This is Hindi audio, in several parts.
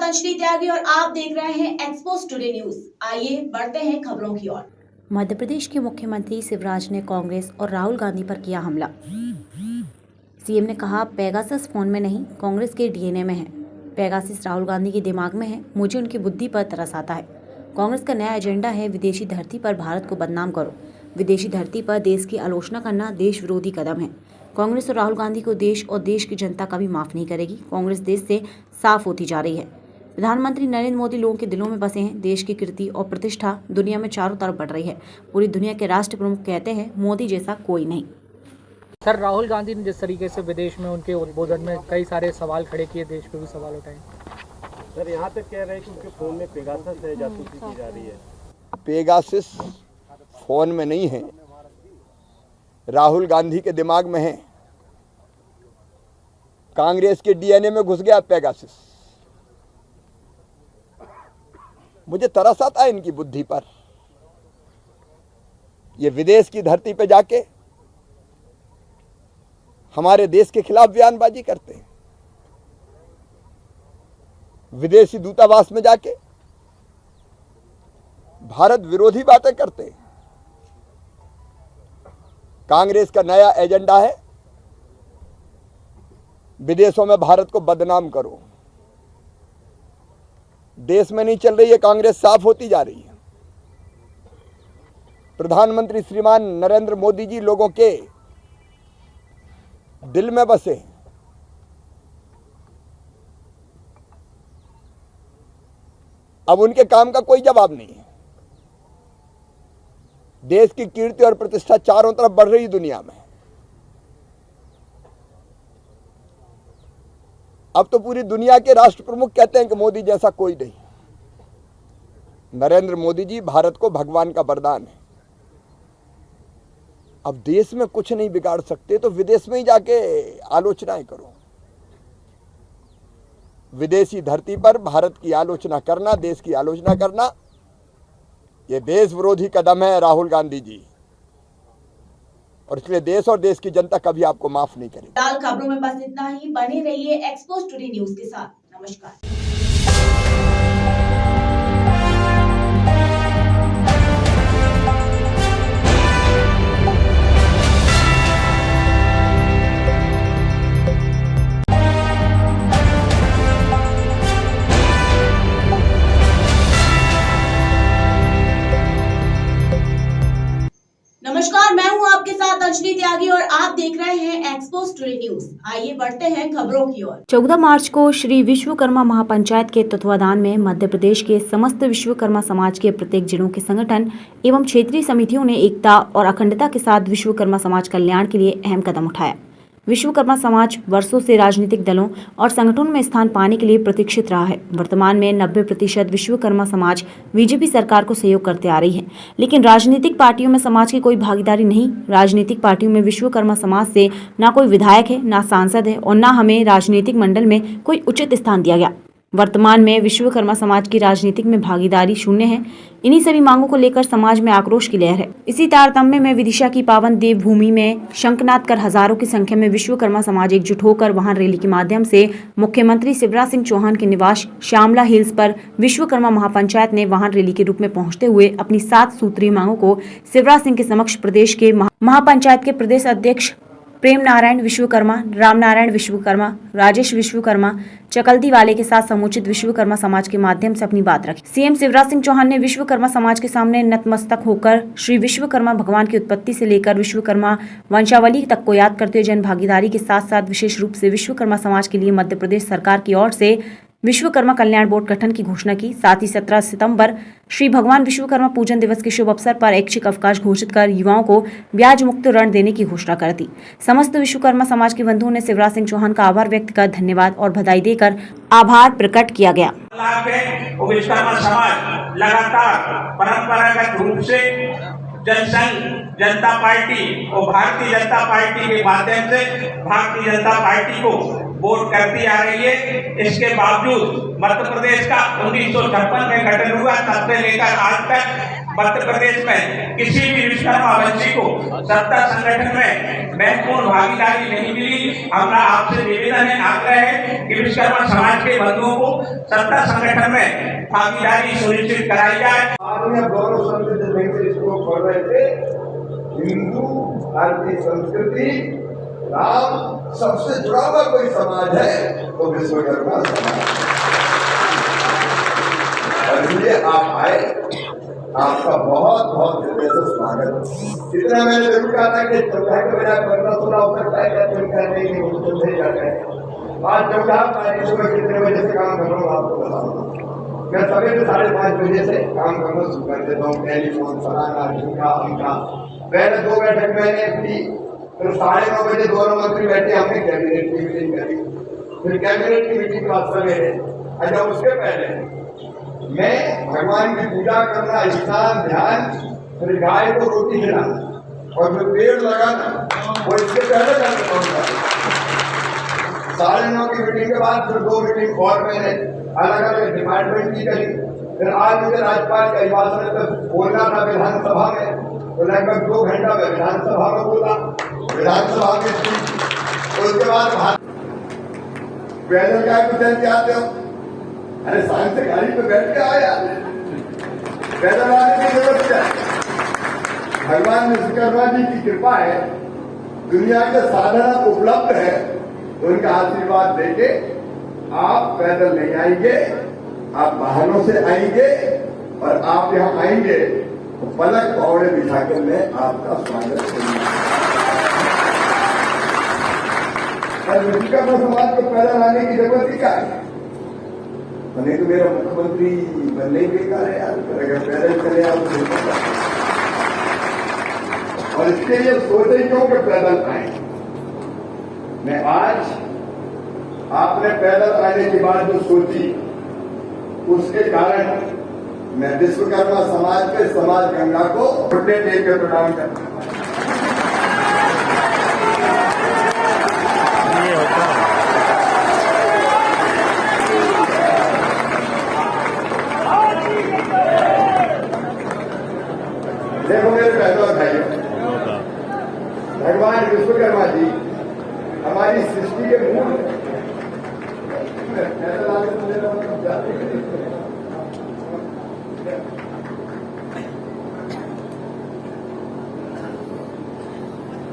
अंजलि त्यागी और आप देख रहे हैं एक्सपोज टुडे न्यूज। आइए बढ़ते हैं खबरों की ओर। मध्य प्रदेश के मुख्यमंत्री शिवराज ने कांग्रेस और राहुल गांधी पर किया हमला। सीएम ने कहा, पेगासस फोन में नहीं, कांग्रेस के डीएनए में है। पेगासस राहुल गांधी के दिमाग में है, मुझे उनकी बुद्धि पर तरस आता है। कांग्रेस का नया एजेंडा है, विदेशी धरती पर भारत को बदनाम करो। विदेशी धरती पर देश की आलोचना करना देश विरोधी कदम है। कांग्रेस और राहुल गांधी को देश और देश की जनता कभी माफ नहीं करेगी। कांग्रेस देश से साफ होती जा रही है। प्रधानमंत्री नरेंद्र मोदी लोगों के दिलों में बसे हैं। देश की कीर्ति और प्रतिष्ठा दुनिया में चारों तरफ बढ़ रही है। पूरी दुनिया के राष्ट्र प्रमुख कहते हैं, मोदी जैसा कोई नहीं। सर, राहुल गांधी ने जिस तरीके से विदेश में उनके उद्बोधन में कई सारे सवाल खड़े किए, देश पे भी सवाल उठाए। सर, यहाँ तक कह रहे हैं कि उनके फोन में पेगासस है, जासूसी की जा रही है। पेगासस फोन में नहीं है, राहुल गांधी के दिमाग में है। कांग्रेस के डीएनए में घुस गया पेगासस। मुझे तरस आता है इनकी बुद्धि पर। ये विदेश की धरती पे जाके हमारे देश के खिलाफ बयानबाजी करते हैं। विदेशी दूतावास में जाके भारत विरोधी बातें करते हैं। कांग्रेस का नया एजेंडा है, विदेशों में भारत को बदनाम करो। देश में नहीं चल रही है कांग्रेस, साफ होती जा रही है। प्रधानमंत्री श्रीमान नरेंद्र मोदी जी लोगों के दिल में बसे। अब उनके काम का कोई जवाब नहीं है। देश की कीर्ति और प्रतिष्ठा चारों तरफ बढ़ रही दुनिया में। अब तो पूरी दुनिया के राष्ट्र प्रमुख कहते हैं कि मोदी जैसा कोई नहीं। नरेंद्र मोदी जी भारत को भगवान का वरदान है। अब देश में कुछ नहीं बिगाड़ सकते तो विदेश में ही जाके आलोचनाएं करो। विदेशी धरती पर भारत की आलोचना करना, देश की आलोचना करना, यह देश विरोधी कदम है राहुल गांधी जी, और इसलिए देश और देश की जनता कभी आपको माफ नहीं करेगी। फिलहाल खबरों में बस इतना ही। बने रहिए एक्सपोज टुडे न्यूज के साथ। नमस्कार। नमस्कार, मैं हूं आपके साथ अंजलि त्यागी और आप देख रहे हैं एक्सपोज टुडे न्यूज। आइए बढ़ते हैं खबरों की ओर। 14 मार्च को श्री विश्वकर्मा महापंचायत के तत्वाधान में मध्य प्रदेश के समस्त विश्वकर्मा समाज के प्रत्येक जिलों के संगठन एवं क्षेत्रीय समितियों ने एकता और अखंडता के साथ विश्वकर्मा समाज कल्याण के लिए अहम कदम उठाया। विश्वकर्मा समाज वर्षों से राजनीतिक दलों और संगठनों में स्थान पाने के लिए प्रतीक्षित रहा है। वर्तमान में 90% विश्वकर्मा समाज बीजेपी सरकार को सहयोग करते आ रही है, लेकिन राजनीतिक पार्टियों में समाज की कोई भागीदारी नहीं। राजनीतिक पार्टियों में विश्वकर्मा समाज से ना कोई विधायक है, ना सांसद है और ना हमें राजनीतिक मंडल में कोई उचित स्थान दिया गया। वर्तमान में विश्वकर्मा समाज की राजनीतिक में भागीदारी शून्य है। इन्हीं सभी मांगों को लेकर समाज में आक्रोश की लहर है। इसी तारतम्य में विदिशा की पावन देवभूमि में शंखनाद कर हजारों की संख्या में विश्वकर्मा समाज एकजुट होकर वाहन रैली के माध्यम से मुख्यमंत्री शिवराज सिंह चौहान के निवास श्यामला हिल्स पर विश्वकर्मा महापंचायत ने वाहन रैली के रूप में पहुंचते हुए अपनी 7 सूत्रीय मांगों को शिवराज सिंह के समक्ष प्रदेश के महापंचायत के प्रदेश अध्यक्ष प्रेम नारायण विश्वकर्मा, राम नारायण विश्वकर्मा, राजेश विश्वकर्मा, चकल्दी वाले के साथ समुचित विश्वकर्मा समाज के माध्यम से अपनी बात रखी। सीएम शिवराज सिंह चौहान ने विश्वकर्मा समाज के सामने नतमस्तक होकर श्री विश्वकर्मा भगवान की उत्पत्ति से लेकर विश्वकर्मा वंशावली तक को याद करते हुए जन भागीदारी के साथ साथ विशेष रूप से विश्वकर्मा समाज के लिए मध्य प्रदेश सरकार की ओर से विश्वकर्मा कल्याण बोर्ड गठन की घोषणा की। साथ ही 17 सितंबर श्री भगवान विश्वकर्मा पूजन दिवस के शुभ अवसर पर ऐच्छिक अवकाश घोषित कर युवाओं को ब्याज मुक्त ऋण देने की घोषणा कर दी। समस्त विश्वकर्मा समाज के बंधुओं ने शिवराज सिंह चौहान का आभार व्यक्त कर धन्यवाद और बधाई देकर आभार प्रकट किया गया। विश्वकर्मा समाज लगातार परंपरागत रूप से जनसंघ जनता पार्टी और भारतीय जनता पार्टी के माध्यम से भारतीय जनता पार्टी को वोट करती आ रही है। इसके बावजूद मध्य प्रदेश का 1956 में गठन हुआ, तब से लेकर आज तक मध्य प्रदेश में किसी भी विश्वकर्मा वंशी को सत्ता संगठन में महत्वपूर्ण भागीदारी नहीं मिली। हमारा आपसे निवेदन है, आग्रह है कि विश्वकर्मा समाज के बंधुओं को सत्ता संगठन में भागीदारी सुनिश्चित कराई जाए। आपने गौरव संस्कृति में इसको पढ़ रहे थे, हिंदू भारतीय संस्कृति राम सबसे जुड़ा हुआ कोई समाज है तो विश्वकर्मा समाज। इसलिए आप आए, आपका बहुत बहुत हृदय से स्वागत। इतना मैंने जरूर कहा था कि चौथा के बिना 15-16 हो सकता है, क्या तुम कहने की मुझे नहीं जाता है। आज चौथा मैं सुबह कितने बजे से काम कर रहा हूँ आपको बताऊंगा। मैं सवेरे 5:30 बजे से काम करना शुरू कर देता हूँ। टेलीफोन फलाना ढूंढा हमका, पहले 2 बैठक मैंने की, फिर 9:30 बजे दोनों मंत्री बैठे, हमने कैबिनेट की मीटिंग करी, फिर कैबिनेट की मीटिंग के बाद सवेरे। अच्छा, उसके पहले मैं भगवान की पूजा करना, स्नान ध्यान, फिर गाय को रोटी खिलाना और फिर पेड़ लगाना, वो इसके पहले कर देता हूँ। 9:30 की मीटिंग के बाद फिर 2 मीटिंग और मैंने अलग अलग डिपार्टमेंट की करी। फिर आज मुझे राज्यपाल का अभिभाषण पर बोलना था विधानसभा में, तो लगभग 2 घंटा में विधानसभा में बोला, विधानसभा में स्पीच। उसके बाद पैदल क्या कुछ चल के आते हो? अरे सांझ से गाड़ी पे बैठ के आया, पैदल आने की जरूरत क्या? भगवान विश्वकर्मा जी की कृपा है, दुनिया के साधन उपलब्ध है, तो उनका आशीर्वाद देके आप पैदल नहीं आएंगे, आप वाहनों से आएंगे और आप यहाँ आएंगे तो पलक पौड़े बिछाकर मैं आपका स्वागत करूंगा। विश्वकर्मा समाज को पैदल आने की जरूरत ही क्या है? नहीं तो मेरा मुख्यमंत्री बनने ही बेकार है यार, अगर पैदल चले आप तो। और इसके लिए सोचे क्यों कि पैदल आए। मैं आज आपने पैदल आने की बात जो सोची, उसके कारण मैं विश्वकर्मा समाज के समाज गंगा को घुटने टेक कर प्रणाम करता हूं। देखो मेरे बहनों और भाइयों, भगवान विश्वकर्मा जी हमारी सृष्टि के मूल है।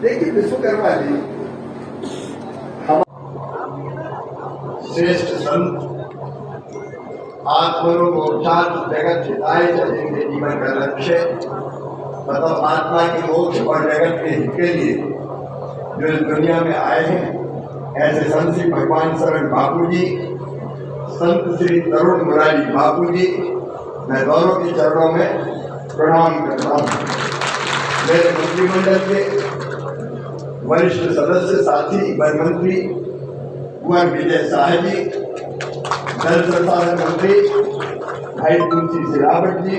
देखिए विश्वकर्मा जी हम श्रेष्ठ संत, आत्मोपचार जगत हिताय जिनके जीवन का लक्ष्य मतलब आत्मा की मोक्ष और जगत के हित के लिए जो इस दुनिया में आए हैं, ऐसे संत श्री भगवान शरण बापू जी, संत श्री तरुण मुरारी बापू जी, मैं दोनों के चरणों में प्रणाम करता हूँ। मेरे मंत्रिमंडल के वरिष्ठ सदस्य साथी वन मंत्री कुंवर विजय शाह जी, जल संसाधन मंत्री भाई तुलसी सिलावट जी,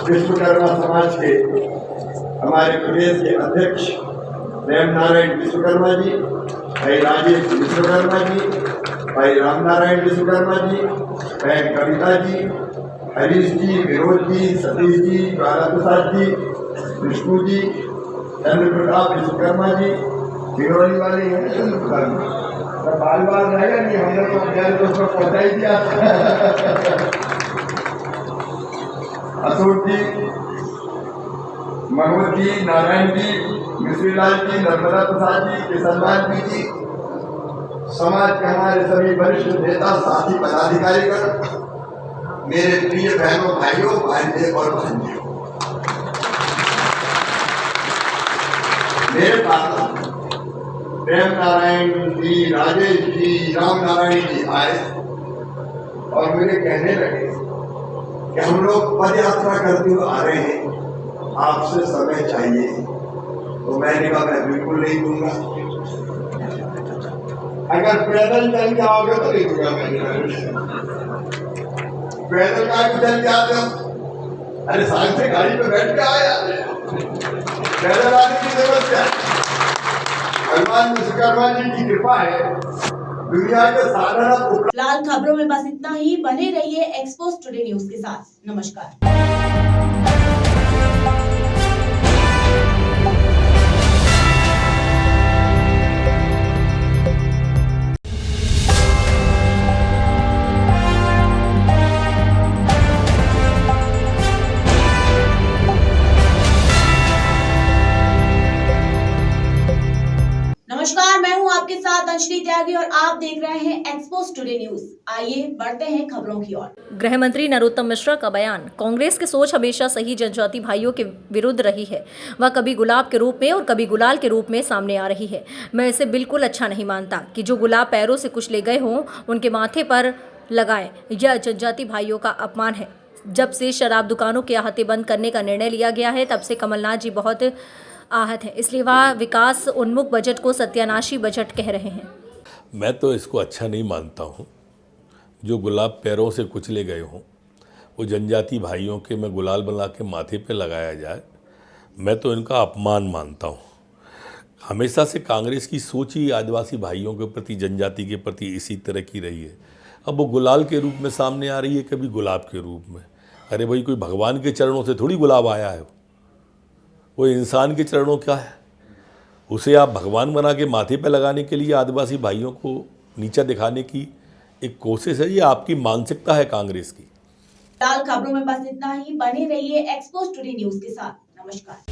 विश्वकर्मा समाज के हमारे प्रदेश के अध्यक्ष प्रेम नारायण विश्वकर्मा जी, भाई राजेश विश्वकर्मा जी, भाई रामनारायण विश्वकर्मा जी, बहन कविता जी, हरीश जी, विनोद जी, सतीश जी, ज्वाला प्रसाद जी, विष्णु जी, चंद्र प्रताप विश्वकर्मा जी, बिरौली वाले हैं चंद्र प्रताप, बाल बाल रहेगा नहीं, हमने तो अपने दोस्तों को पहुंचा ही दिया। अशोक जी, भगवत जी, नारायण जी, मिश्रीलाल जी, नर्मदा प्रसाद जी, किशनलाल जी, समाज के हमारे सभी वरिष्ठ नेता साथी पदाधिकारीगण, मेरे प्रिय बहनों भाइयों भांजे और भांजियों, मेरे पास प्रेम नारायण जी, राजेश जी, राम नारायण जी आए और मुझे कहने लगे कि हम लोग पद यात्रा करते हुए आ रहे हैं, आपसे समय चाहिए। तो मैंने कहा मैं बिल्कुल नहीं दूंगा, अगर पैदल चल के आओगे तो नहीं दूंगा मैं। पैदल का चल के आते हो? अरे सांझ से गाड़ी पे बैठ के आया, पैदल आने की जरूरत क्या है? भगवान विश्वकर्मा जी की कृपा है दुनिया के साधारण फिलहाल खबरों में बस इतना ही। बने रहिए एक्सपोज टुडे न्यूज के साथ। नमस्कार। नमस्कार, मैं हूं आपके साथ अंजलि त्यागी और आप देख रहे हैं एक्सपोज टुडे न्यूज। आइए बढ़ते हैं खबरों की ओर। गृह मंत्री नरोत्तम मिश्रा का बयान। कांग्रेस की सोच हमेशा सही जनजाति भाइयों के विरुद्ध रही है। वह कभी गुलाब के रूप में और कभी गुलाल के रूप में सामने आ रही है। मैं इसे बिल्कुल अच्छा नहीं मानता कि जो गुलाब पैरों से कुचले गए हों उनके माथे पर लगाएं। यह जनजाति भाइयों का अपमान है। जब से शराब दुकानों के अहाते बंद करने का निर्णय लिया गया है तब से कमलनाथ जी बहुत आहत है, इसलिए वह विकास उन्मुख बजट को सत्यानाशी बजट कह रहे हैं। मैं तो इसको अच्छा नहीं मानता हूँ। जो गुलाब पैरों से कुचले गए हों वो जनजाति भाइयों के में गुलाल बना के माथे पे लगाया जाए, मैं तो इनका अपमान मानता हूँ। हमेशा से कांग्रेस की सोच ही आदिवासी भाइयों के प्रति, जनजाति के प्रति इसी तरह की रही है। अब वो गुलाल के रूप में सामने आ रही है, कभी गुलाब के रूप में। अरे भाई, कोई भगवान के चरणों से थोड़ी गुलाब आया है, वो इंसान के चरणों का है। उसे आप भगवान बना के माथे पे लगाने के लिए आदिवासी भाइयों को नीचा दिखाने की एक कोशिश है। ये आपकी मानसिकता है कांग्रेस की। फिलहाल खबरों में बस इतना ही। बने रहिए एक्सपोज टुडे न्यूज के साथ। नमस्कार।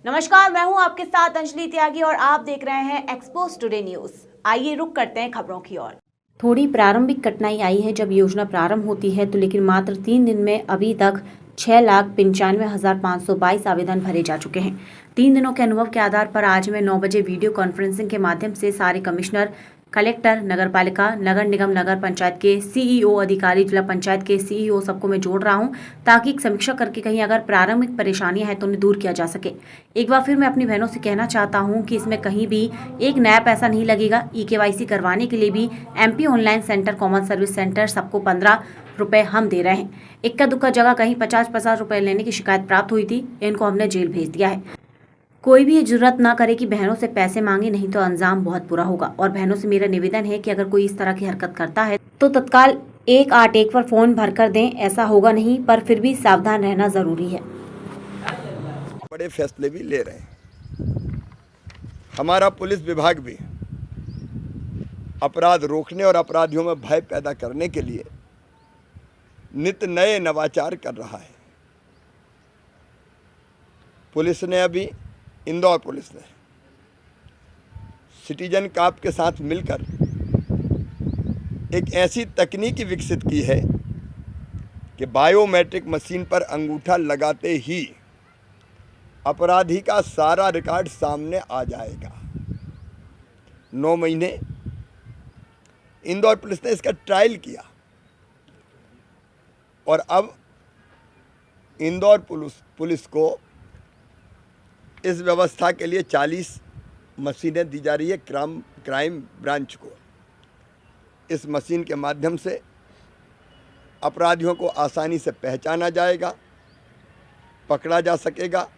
नमस्कार, मैं हूं आपके साथ अंजलि त्यागी और आप देख रहे हैं एक्सपोज टुडे न्यूज। आइए रुक करते हैं खबरों की ओर। थोड़ी प्रारंभिक कठिनाई आई है जब योजना प्रारंभ होती है तो, लेकिन मात्र 3 दिन में अभी तक 6,95,522 आवेदन भरे जा चुके हैं। 3 दिनों के अनुभव के आधार पर आज मैं 9 बजे वीडियो कॉन्फ्रेंसिंग के माध्यम से सारे कमिश्नर, कलेक्टर, नगर पालिका, नगर निगम, नगर पंचायत के सीईओ, अधिकारी, जिला पंचायत के सीईओ सबको मैं जोड़ रहा हूं ताकि एक समीक्षा करके कहीं अगर प्रारंभिक परेशानियां हैं तो उन्हें दूर किया जा सके। एक बार फिर मैं अपनी बहनों से कहना चाहता हूं कि इसमें कहीं भी एक नया पैसा नहीं लगेगा। EKYC करवाने के लिए भी MP online centre, common service centre सबको 15 रुपए हम दे रहे हैं। इक्का दुक्का जगह कहीं 50-50 रुपए लेने की शिकायत प्राप्त हुई थी, इनको हमने जेल भेज दिया है। कोई भी ये जरूरत ना करे कि बहनों से पैसे मांगे, नहीं तो अंजाम बहुत बुरा होगा। और बहनों से मेरा निवेदन है कि अगर कोई इस तरह की हरकत करता है तो तत्काल 181 पर फोन भर कर दें। ऐसा होगा नहीं, पर फिर भी सावधान रहना जरूरी है। बड़े फैसले भी ले रहे हैं। हमारा पुलिस विभाग भी अपराध रोकने और अपराधियों में भय पैदा करने के लिए नित्य नए नवाचार कर रहा है। पुलिस ने अभी, इंदौर पुलिस ने सिटीजन कॉप के साथ मिलकर एक ऐसी तकनीक विकसित की है कि बायोमेट्रिक मशीन पर अंगूठा लगाते ही अपराधी का सारा रिकॉर्ड सामने आ जाएगा। 9 महीने इंदौर पुलिस ने इसका ट्रायल किया और अब इंदौर पुलिस को इस व्यवस्था के लिए 40 मशीनें दी जा रही है क्राइम ब्रांच को। इस मशीन के माध्यम से अपराधियों को आसानी से पहचाना जाएगा, पकड़ा जा सकेगा।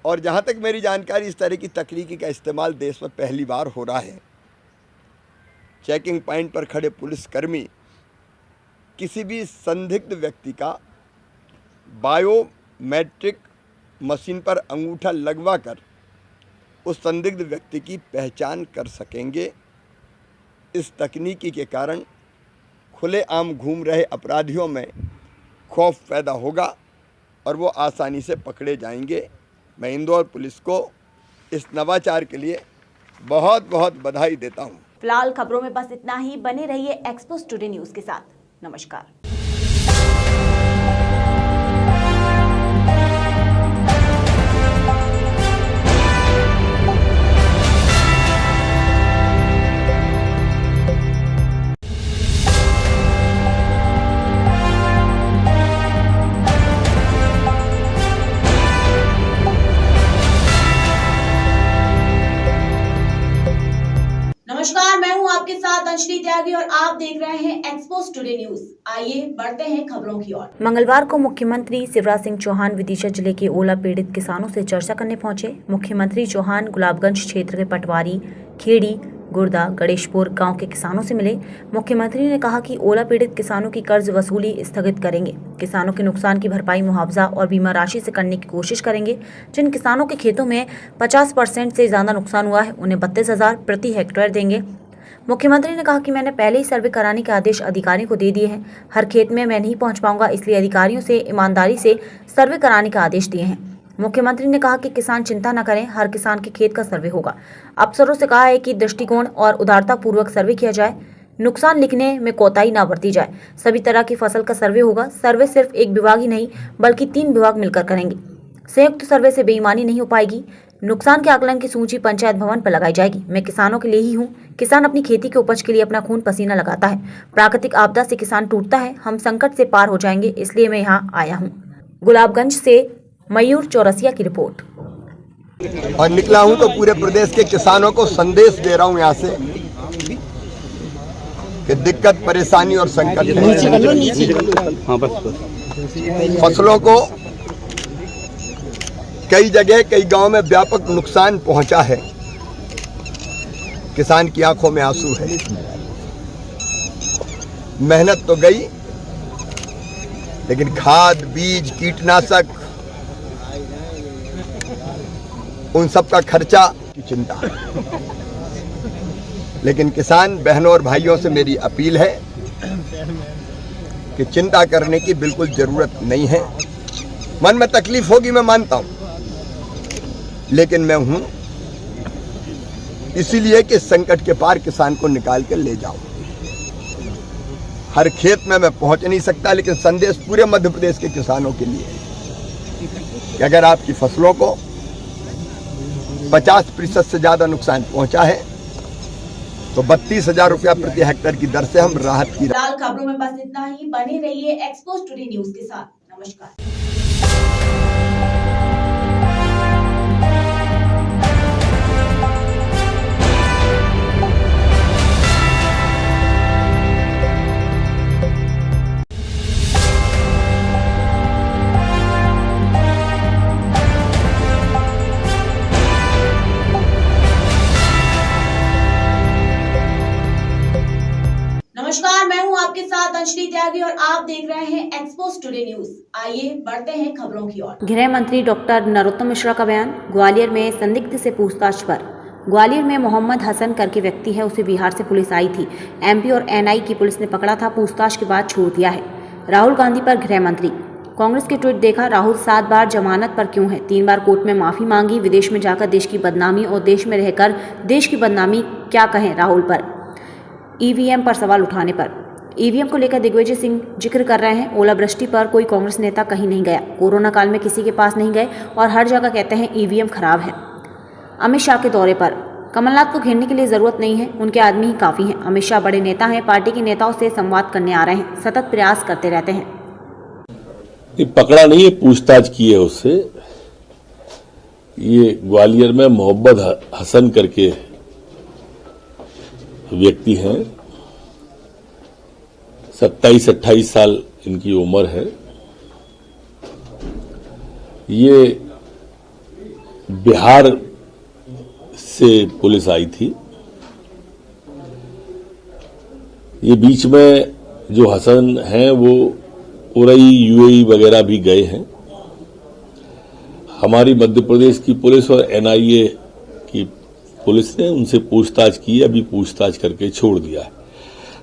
और जहाँ तक मेरी जानकारी, इस तरह की तकनीकी का इस्तेमाल देश में पहली बार हो रहा है। चेकिंग पॉइंट पर खड़े पुलिसकर्मी किसी भी संदिग्ध व्यक्ति का बायोमेट्रिक मशीन पर अंगूठा लगवाकर उस संदिग्ध व्यक्ति की पहचान कर सकेंगे। इस तकनीकी के कारण खुलेआम घूम रहे अपराधियों में खौफ पैदा होगा और वो आसानी से पकड़े जाएंगे। मैं इंदौर पुलिस को इस नवाचार के लिए बहुत बहुत बधाई देता हूँ। फिलहाल खबरों में बस इतना ही। बने रहिए एक्सपोज टुडे न्यूज के साथ। नमस्कार। अंजलि त्यागी और आप देख रहे हैं एक्सपोज टुडे न्यूज। आइए बढ़ते हैं खबरों की ओर। मंगलवार को मुख्यमंत्री शिवराज सिंह चौहान विदिशा जिले के ओला पीड़ित किसानों से चर्चा करने पहुंचे। मुख्यमंत्री चौहान गुलाबगंज क्षेत्र के पटवारी, खेड़ी, गुर्दा, गणेशपुर गांव के किसानों से मिले। मुख्यमंत्री ने कहा कि ओला पीड़ित किसानों की कर्ज वसूली स्थगित करेंगे, किसानों के नुकसान की भरपाई मुआवजा और बीमा राशि से करने की कोशिश करेंगे। जिन किसानों के खेतों में 50% से ज्यादा नुकसान हुआ है उन्हें 32,000 प्रति हेक्टेयर देंगे। मुख्यमंत्री ने कहा कि मैंने पहले ही सर्वे कराने के आदेश अधिकारियों को दे दिए हैं। हर खेत में मैं नहीं पहुंच पाऊंगा, इसलिए अधिकारियों से ईमानदारी से सर्वे कराने के आदेश दिए हैं। मुख्यमंत्री ने कहा कि किसान चिंता न करें, हर किसान के खेत का सर्वे होगा। अफसरों से कहा है कि दृष्टिकोण और उदारता पूर्वक सर्वे किया जाए, नुकसान लिखने में कोताही न बरती जाए। सभी तरह की फसल का सर्वे होगा। सर्वे सिर्फ एक विभाग ही नहीं बल्कि 3 विभाग मिलकर करेंगे। संयुक्त सर्वे से बेईमानी नहीं हो पाएगी। नुकसान के आकलन की सूची पंचायत भवन पर लगाई जाएगी। मैं किसानों के लिए ही हूँ। किसान अपनी खेती के उपज के लिए अपना खून पसीना लगाता है। प्राकृतिक आपदा से किसान टूटता है। हम संकट से पार हो जाएंगे, इसलिए मैं यहाँ आया हूँ। गुलाबगंज से मयूर चौरसिया की रिपोर्ट। और निकला हूँ तो पूरे प्रदेश के किसानों को संदेश दे रहा हूँ यहाँ से कि दिक्कत, परेशानी और संकट है। फसलों को कई जगह, कई गांव में व्यापक नुकसान पहुंचा है। किसान की आंखों में आंसू है। मेहनत तो गई, लेकिन खाद, बीज, कीटनाशक, उन सब का खर्चा की चिंता। लेकिन किसान बहनों और भाइयों से मेरी अपील है कि चिंता करने की बिल्कुल जरूरत नहीं है। मन में तकलीफ होगी, मैं मानता हूं, लेकिन मैं हूं इसीलिए कि कि के पार किसान को निकाल कर ले जाऊं। हर खेत में मैं पहुंच नहीं सकता, लेकिन संदेश पूरे मध्य प्रदेश के किसानों के लिए कि अगर आपकी फसलों को 50% से ज्यादा नुकसान पहुंचा है तो 32,000 रुपया प्रति हेक्टेयर की दर से हम राहत की। फिलहाल खबरों में बस इतना ही। बने रहिए एक्सपोज टुडे न्यूज के साथ। नमस्कार। नमस्कार, मैं हूं आपके साथ अंजलि त्यागी और आप देख रहे हैं एक्सपोज टुडे न्यूज। आइए बढ़ते हैं खबरों की ओर। गृह मंत्री डॉक्टर नरोत्तम मिश्रा का बयान। ग्वालियर में संदिग्ध से पूछताछ पर। ग्वालियर में मोहम्मद हसन करके व्यक्ति है, उसे बिहार से पुलिस आई थी। एमपी और एनआई की पुलिस ने पकड़ा था, पूछताछ के बाद छोड़ दिया है। राहुल गांधी पर गृह मंत्री। कांग्रेस के ट्वीट देखा। राहुल 7 बार जमानत पर क्यों है? 3 बार कोर्ट में माफी मांगी। विदेश में जाकर देश की बदनामी और देश में रहकर देश की बदनामी, क्या कहें राहुल पर। ईवीएम पर सवाल उठाने पर। ईवीएम को लेकर दिग्विजय सिंह जिक्र कर रहे हैं। ओलावृष्टि पर कोई कांग्रेस नेता कहीं नहीं गया। कोरोना काल में किसी के पास नहीं गए और हर जगह कहते हैं ईवीएम खराब है। अमित शाह के दौरे पर। कमलनाथ को घेरने के लिए जरूरत नहीं है, उनके आदमी ही काफी हैं। अमित शाह बड़े नेता हैं, पार्टी के नेताओं से संवाद करने आ रहे हैं, सतत प्रयास करते रहते हैं। ये पकड़ा नहीं है, पूछताछ की है उससे। ये ग्वालियर में मोहम्मद हसन करके व्यक्ति हैं, 27-28 साल इनकी उम्र है। ये बिहार से पुलिस आई थी। ये बीच में जो हसन हैं वो उरई, यूएई वगैरह भी गए हैं। हमारी मध्य प्रदेश की पुलिस और एनआईए की पुलिस ने उनसे पूछताछ की, अभी पूछताछ करके छोड़ दिया है।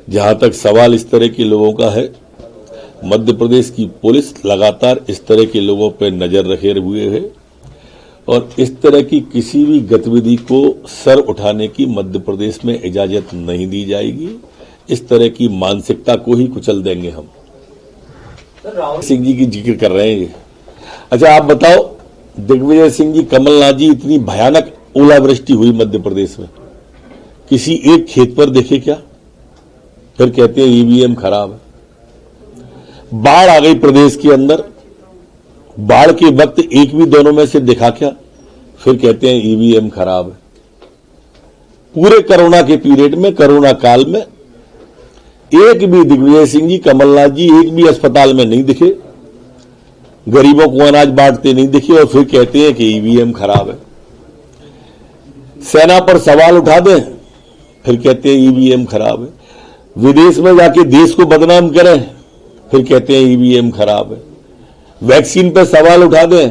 जहां तक सवाल इस तरह के लोगों का है, मध्य प्रदेश की पुलिस लगातार इस तरह के लोगों पर नजर रखे हुए है और इस तरह की किसी भी गतिविधि को सर उठाने की मध्य प्रदेश में इजाजत नहीं दी जाएगी। इस तरह की मानसिकता को ही कुचल देंगे हम। सिंह जी की जिक्र कर रहे हैं। अच्छा, आप बताओ, दिग्विजय सिंह जी, कमलनाथ जी, इतनी भयानक ओलावृष्टि हुई मध्य प्रदेश में, किसी एक खेत पर देखे क्या? फिर कहते हैं ईवीएम खराब है। बाढ़ आ गई प्रदेश के अंदर, बाढ़ के वक्त एक भी दोनों में से दिखा क्या? फिर कहते हैं ईवीएम खराब है। पूरे कोरोना के पीरियड में, कोरोना काल में एक भी दिग्विजय सिंह जी, कमलनाथ जी एक भी अस्पताल में नहीं दिखे, गरीबों को अनाज बांटते नहीं दिखे और फिर कहते हैं कि ईवीएम खराब है। सेना पर सवाल उठा दें, फिर कहते हैं ईवीएम खराब है। विदेश में जाके देश को बदनाम करें, फिर कहते हैं ईवीएम खराब है। वैक्सीन पर सवाल उठा दें,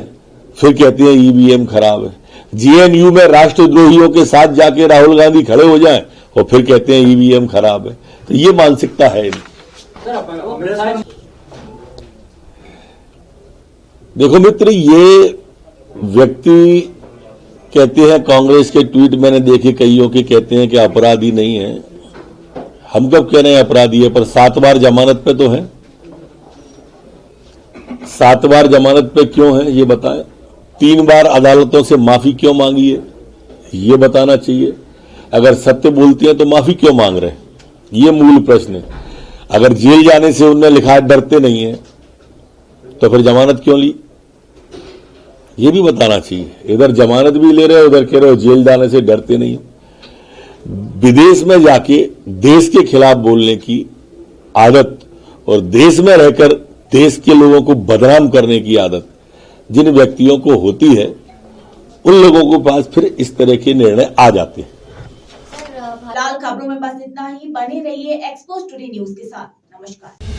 फिर कहते हैं ईवीएम खराब है। जेएनयू में राष्ट्रद्रोहियों के साथ जाके राहुल गांधी खड़े हो जाएं और फिर कहते हैं ईवीएम खराब है। तो ये मानसिकता है इनकी। देखो मित्र, ये व्यक्ति कहते हैं, कांग्रेस के ट्वीट मैंने देखे कईयों के, कहते हैं कि अपराधी नहीं है। हम कब कह रहे हैं अपराधी है, पर 7 बार जमानत पे तो है। 7 बार जमानत पे क्यों है ये बताएं। 3 बार अदालतों से माफी क्यों मांगी है ये बताना चाहिए। अगर सत्य बोलते हैं तो माफी क्यों मांग रहे हैं, ये मूल प्रश्न है। अगर जेल जाने से उन्होंने लिखा है डरते नहीं है, तो फिर जमानत क्यों ली, ये भी बताना चाहिए। इधर जमानत भी ले रहे हो, उधर कह रहे हो जेल जाने से डरते नहीं। विदेश में जाके देश के खिलाफ बोलने की आदत और देश में रहकर देश के लोगों को बदनाम करने की आदत जिन व्यक्तियों को होती है, उन लोगों के पास फिर इस तरह के निर्णय आ जाते हैं। फिलहाल खबरों में बस इतना ही। बने रहिए एक्सपोज टुडे न्यूज के साथ। नमस्कार।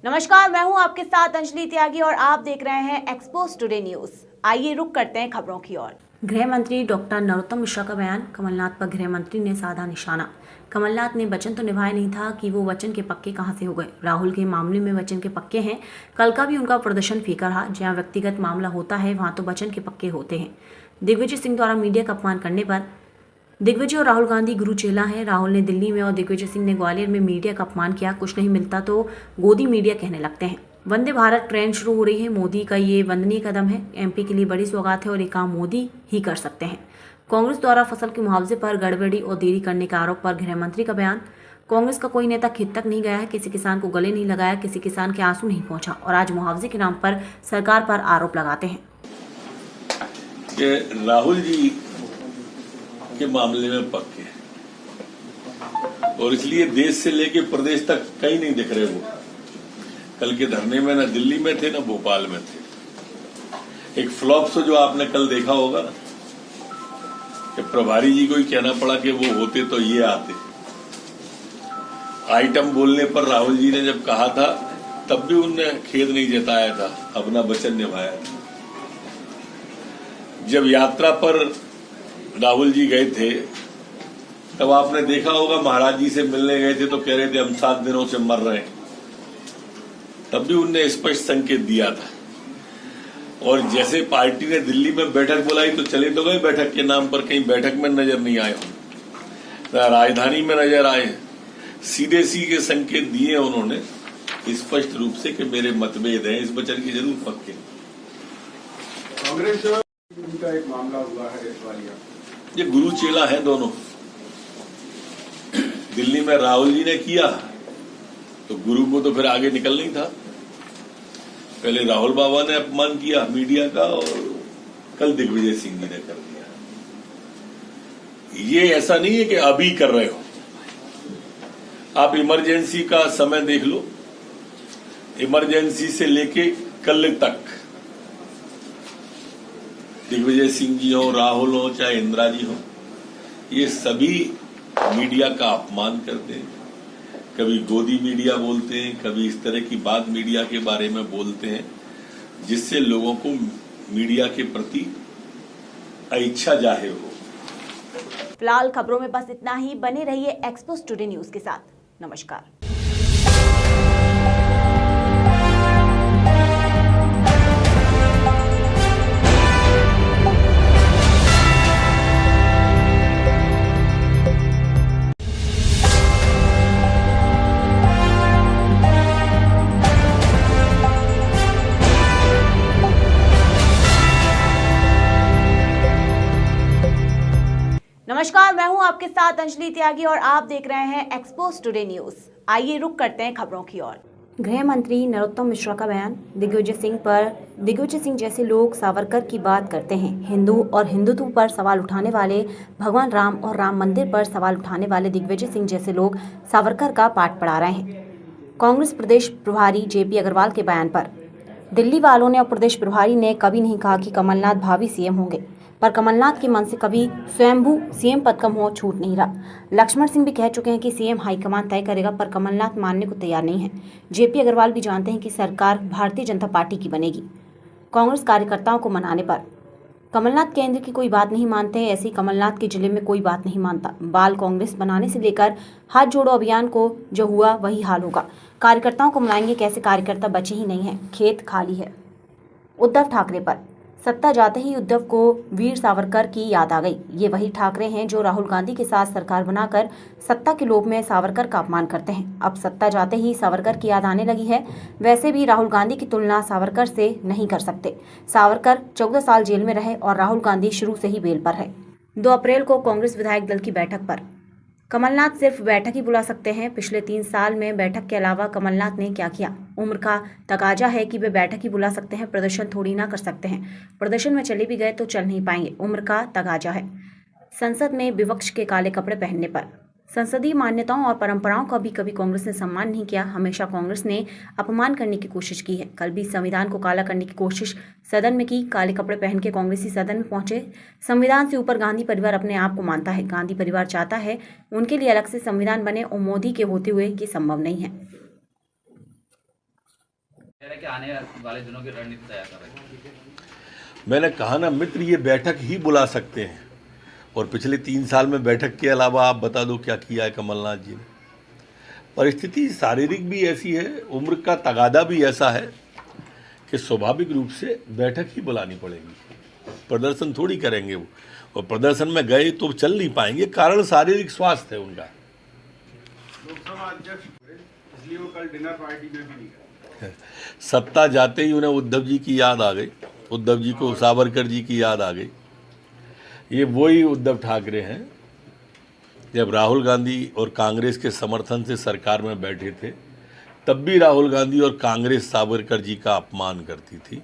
नमस्कार, मैं हूं आपके साथ अंजलि त्यागी और आप देख रहे हैं एक्सपोज टुडे न्यूज। आइए रुक करते हैं खबरों की ओर। गृह मंत्री डॉक्टर नरोत्तम मिश्रा का बयान, कमलनाथ पर गृह मंत्री ने साधा निशाना। कमलनाथ ने वचन तो निभाया नहीं था कि वो वचन के पक्के कहां से हो गए। राहुल के मामले में वचन के पक्के हैं। कल का भी उनका प्रदर्शन फीका रहा। जहां व्यक्तिगत मामला होता है वहां तो वचन के पक्के होते हैं। दिग्विजय सिंह द्वारा मीडिया का अपमान करने पर दिग्विजय और राहुल गांधी गुरु चेला हैं। राहुल ने दिल्ली में और दिग्विजय सिंह ने ग्वालियर में मीडिया का अपमान किया। कुछ नहीं मिलता तो गोदी मीडिया कहने लगते हैं। वंदे भारत ट्रेन शुरू हो रही है। मोदी का ये वंदनीय कदम है। एमपी के लिए बड़ी सौगात है और ये काम मोदी ही कर सकते हैं। कांग्रेस द्वारा फसल के मुआवजे पर गड़बड़ी और देरी करने के आरोप पर गृह मंत्री का बयान। कांग्रेस का कोई नेता खेत तक नहीं गया है, किसी किसान को गले नहीं लगाया, किसी किसान के आंसू नहीं पहुंचा और आज मुआवजे के नाम पर सरकार पर आरोप लगाते हैं। राहुल जी के मामले में पक्के और इसलिए देश से लेके प्रदेश तक कहीं नहीं दिख रहे। वो कल के धरने में न दिल्ली में थे न भोपाल में थे। एक फ्लॉप शो जो आपने कल देखा होगा ना, कि प्रभारी जी को ही कहना पड़ा कि वो होते तो ये आते। आइटम बोलने पर राहुल जी ने जब कहा था तब भी उनने खेद नहीं जताया था, अपना वचन निभाया था। जब यात्रा पर राहुल जी गए थे तब आपने देखा होगा महाराज जी से मिलने गए थे तो कह रहे थे हम 7 दिनों से मर रहे हैं, तब भी उनने स्पष्ट संकेत दिया था। और जैसे पार्टी ने दिल्ली में बैठक बुलाई तो चले तो गए बैठक के नाम पर, कहीं बैठक में नजर नहीं आए, राजधानी में नजर आए। सीधे सीधे संकेत दिए उन्होंने स्पष्ट रूप से कि मेरे मतभेद हैं, इस वचन की जरूर पक्के। कांग्रेस का एक मामला हुआ है वालिया, ये गुरु चेला है दोनों। दिल्ली में राहुल जी ने किया तो गुरु को तो फिर आगे निकल नहीं था। पहले राहुल बाबा ने अपमान किया मीडिया का और कल दिग्विजय सिंह जी ने कर दिया। ये ऐसा नहीं है कि अभी कर रहे हो, आप इमरजेंसी का समय देख लो। इमरजेंसी से लेके कल तक दिग्विजय सिंह जी हो, राहुल हो, चाहे इंदिरा जी हो, ये सभी मीडिया का अपमान करते हैं। कभी गोदी मीडिया बोलते हैं, कभी इस तरह की बात मीडिया के बारे में बोलते हैं जिससे लोगों को मीडिया के प्रति इच्छा जाहिर हो। फिलहाल खबरों में बस इतना ही। बने रहिए एक्सपोज टुडे न्यूज के साथ। नमस्कार। आपके साथ अंजलि त्यागी और आप देख रहे हैं एक्सपोज टुडे न्यूज। आइए रुक करते हैं खबरों की ओर। गृह मंत्री नरोत्तम मिश्रा का बयान। दिग्विजय सिंह जैसे लोग सावरकर की बात करते हैं। हिंदू और हिंदुत्व पर सवाल उठाने वाले, भगवान राम और राम मंदिर पर सवाल उठाने वाले दिग्विजय सिंह जैसे लोग सावरकर का पाठ पढ़ा रहे हैं। कांग्रेस प्रदेश प्रभारी जेपी अग्रवाल के बयान पर दिल्ली वालों ने और प्रदेश प्रभारी ने कभी नहीं कहा कि कमलनाथ भावी सीएम होंगे, पर कमलनाथ के मन से कभी स्वयंभू सीएम पद का मोह छूट नहीं रहा। लक्ष्मण सिंह भी कह चुके हैं कि सीएम हाईकमान तय करेगा, पर कमलनाथ मानने को तैयार नहीं है। जेपी अग्रवाल भी जानते हैं कि सरकार भारतीय जनता पार्टी की बनेगी। कांग्रेस कार्यकर्ताओं को मनाने पर कमलनाथ केंद्र की कोई बात नहीं मानते हैं, ऐसे ही कमलनाथ के जिले में कोई बात नहीं मानता। बाल कांग्रेस बनाने से लेकर हाथ जोड़ो अभियान को जो हुआ वही हाल होगा। कार्यकर्ताओं को मनाएंगे कैसे? कार्यकर्ता बचे ही नहीं है, खेत खाली है। उद्धव ठाकरे पर सत्ता जाते ही उद्धव को वीर सावरकर की याद आ गई। ये वही ठाकरे हैं जो राहुल गांधी के साथ सरकार बनाकर सत्ता के लोभ में सावरकर का अपमान करते हैं। अब सत्ता जाते ही सावरकर की याद आने लगी है। वैसे भी राहुल गांधी की तुलना सावरकर से नहीं कर सकते। सावरकर 14 साल जेल में रहे और राहुल गांधी शुरू से ही बेल पर है। 2 अप्रैल को कांग्रेस विधायक दल की बैठक पर कमलनाथ सिर्फ बैठक ही बुला सकते हैं। पिछले 3 साल में बैठक के अलावा कमलनाथ ने क्या किया? उम्र का तकाजा है कि वे बैठक ही बुला सकते हैं, प्रदर्शन थोड़ी ना कर सकते हैं। प्रदर्शन में चले भी गए तो चल नहीं पाएंगे, उम्र का तकाजा है। संसद में विपक्ष के काले कपड़े पहनने पर संसदीय मान्यताओं और परंपराओं का भी कभी कांग्रेस ने सम्मान नहीं किया। हमेशा कांग्रेस ने अपमान करने की कोशिश की है। कल भी संविधान को काला करने की कोशिश सदन में की। काले कपड़े पहन के कांग्रेसी सदन में पहुंचे। संविधान से ऊपर गांधी परिवार अपने आप को मानता है। गांधी परिवार चाहता है उनके लिए अलग से संविधान बने और मोदी के होते हुए ये संभव नहीं है। आने वाले दिनों की रणनीति तैयार कर रहे हैं। मैंने कहा ना मित्र, ये बैठक ही बुला सकते हैं। और पिछले 3 साल में बैठक के अलावा आप बता दो क्या किया है कमलनाथ जी ने। परिस्थिति शारीरिक भी ऐसी है, उम्र का तगादा भी ऐसा है कि स्वाभाविक रूप से बैठक ही बुलानी पड़ेगी। प्रदर्शन थोड़ी करेंगे वो, और प्रदर्शन में गए तो चल नहीं पाएंगे, कारण शारीरिक स्वास्थ्य है उनका। लोकसभा अध्यक्ष इसलिए वो कल डिनर पार्टी में भी नहीं गए। सत्ता जाते ही उन्हें उद्धव जी की याद आ गई। उद्धव जी को सावरकर जी की याद आ गई। ये वही उद्धव ठाकरे हैं जब राहुल गांधी और कांग्रेस के समर्थन से सरकार में बैठे थे, तब भी राहुल गांधी और कांग्रेस सावरकर जी का अपमान करती थी।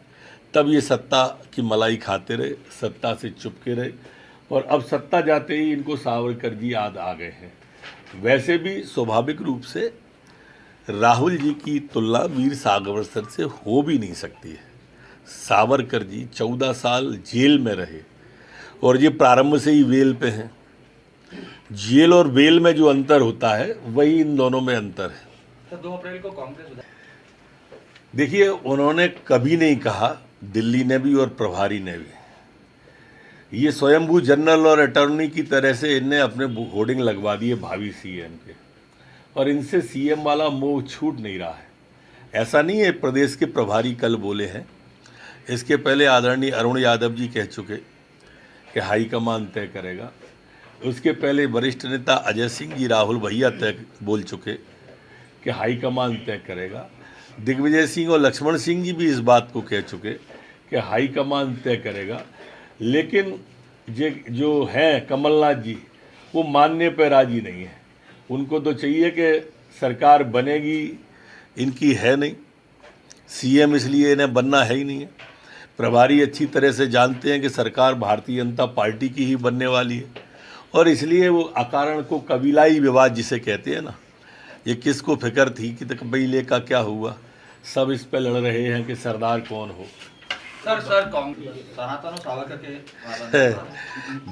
तब ये सत्ता की मलाई खाते रहे, सत्ता से चुपके रहे, और अब सत्ता जाते ही इनको सावरकर जी याद आ गए हैं। वैसे भी स्वाभाविक रूप से राहुल जी की तुलना वीर सावरकर से हो भी नहीं सकती है। सावरकर जी 14 साल जेल में रहे और ये प्रारंभ से ही वेल पे हैं। जेल और वेल में जो अंतर होता है वही इन दोनों में अंतर है। तो 2 अप्रैल को कांग्रेस, देखिए, उन्होंने कभी नहीं कहा, दिल्ली ने भी और प्रभारी ने भी, ये स्वयंभू जनरल और अटॉर्नी की तरह से इनने अपने होर्डिंग लगवा दिए भावी सीएम के, और इनसे सीएम वाला मोह छूट नहीं रहा है। ऐसा नहीं है, प्रदेश के प्रभारी कल बोले हैं। इसके पहले आदरणीय अरुण यादव जी कह चुके कि हाईकमान तय करेगा। उसके पहले वरिष्ठ नेता अजय सिंह जी, राहुल भैया तय बोल चुके कि हाईकमान तय करेगा। दिग्विजय सिंह और लक्ष्मण सिंह जी भी इस बात को कह चुके कि हाईकमान तय करेगा। लेकिन जो हैं कमलनाथ जी, वो मानने पर राजी नहीं है। उनको तो चाहिए कि सरकार बनेगी, इनकी है नहीं। सीएम इसलिए इन्हें बनना है ही नहीं है। प्रभारी अच्छी तरह से जानते हैं कि सरकार भारतीय जनता पार्टी की ही बनने वाली है, और इसलिए वो अकारण को कबीलाई विवाद जिसे कहते हैं ना, ये किसको फिक्र थी कि कबीले का क्या हुआ, सब इस पे लड़ रहे हैं कि सरदार कौन हो। सर सनातन और सावरकर के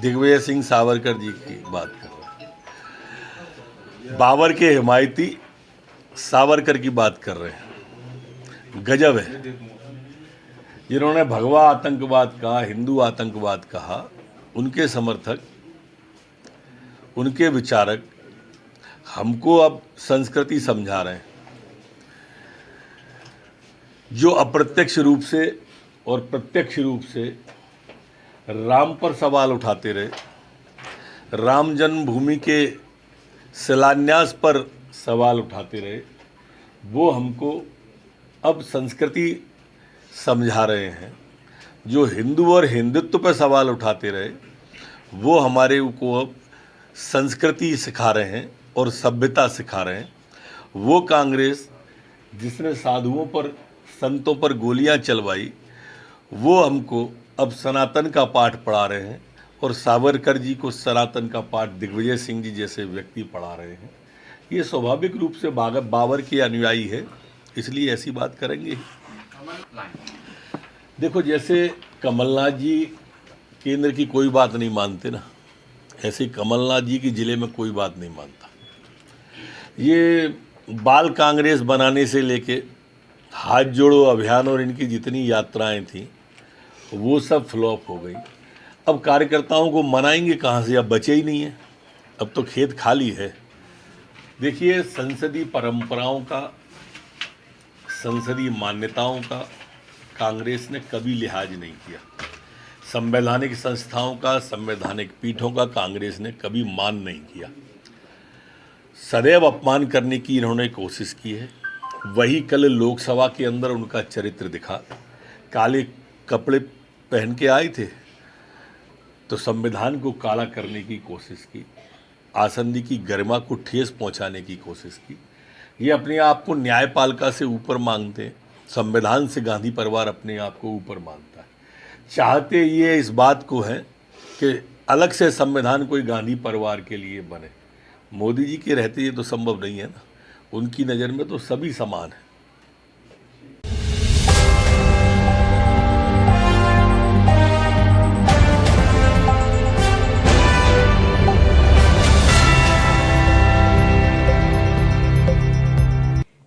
दिग्विजय सिंह सावरकर जी की बात कर रहे हैं, बाबर के हिमायती सावरकर की बात कर रहे हैं। गजब है। जिन्होंने भगवा आतंकवाद कहा, हिंदू आतंकवाद कहा, उनके समर्थक, उनके विचारक हमको अब संस्कृति समझा रहे हैं। जो अप्रत्यक्ष रूप से और प्रत्यक्ष रूप से राम पर सवाल उठाते रहे, राम जन्मभूमि के शिलान्यास पर सवाल उठाते रहे, वो हमको अब संस्कृति समझा रहे हैं। जो हिंदू और हिंदुत्व पर सवाल उठाते रहे, वो हमारे को अब संस्कृति सिखा रहे हैं और सभ्यता सिखा रहे हैं। वो कांग्रेस जिसने साधुओं पर, संतों पर गोलियां चलवाई, वो हमको अब सनातन का पाठ पढ़ा रहे हैं और सावरकर जी को सनातन का पाठ दिग्विजय सिंह जी जैसे व्यक्ति पढ़ा रहे हैं। ये स्वाभाविक रूप से बाबर के अनुयायी है, इसलिए ऐसी बात करेंगे। देखो, जैसे कमलनाथ जी केंद्र की कोई बात नहीं मानते ना, ऐसे कमलनाथ जी की जिले में कोई बात नहीं मानता। ये बाल कांग्रेस बनाने से लेके हाथ जोड़ो अभियान और इनकी जितनी यात्राएं थी वो सब फ्लॉप हो गई। अब कार्यकर्ताओं को मनाएंगे कहाँ से, अब बचे ही नहीं है, अब तो खेत खाली है। देखिए, संसदीय परंपराओं का, संसदीय मान्यताओं का कांग्रेस ने कभी लिहाज नहीं किया। संवैधानिक संस्थाओं का, संवैधानिक पीठों का कांग्रेस ने कभी मान नहीं किया। सदैव अपमान करने की इन्होंने कोशिश की है। वही कल लोकसभा के अंदर उनका चरित्र दिखा। काले कपड़े पहन के आए थे तो संविधान को काला करने की कोशिश की, आसंदी की गरिमा को ठेस पहुंचाने की कोशिश की। ये अपने आप को न्यायपालिका से ऊपर मांगते हैं, संविधान से गांधी परिवार अपने आप को ऊपर मानता है। चाहते ये इस बात को है कि अलग से संविधान कोई गांधी परिवार के लिए बने। मोदी जी के रहते ये तो संभव नहीं है ना, उनकी नज़र में तो सभी समान है।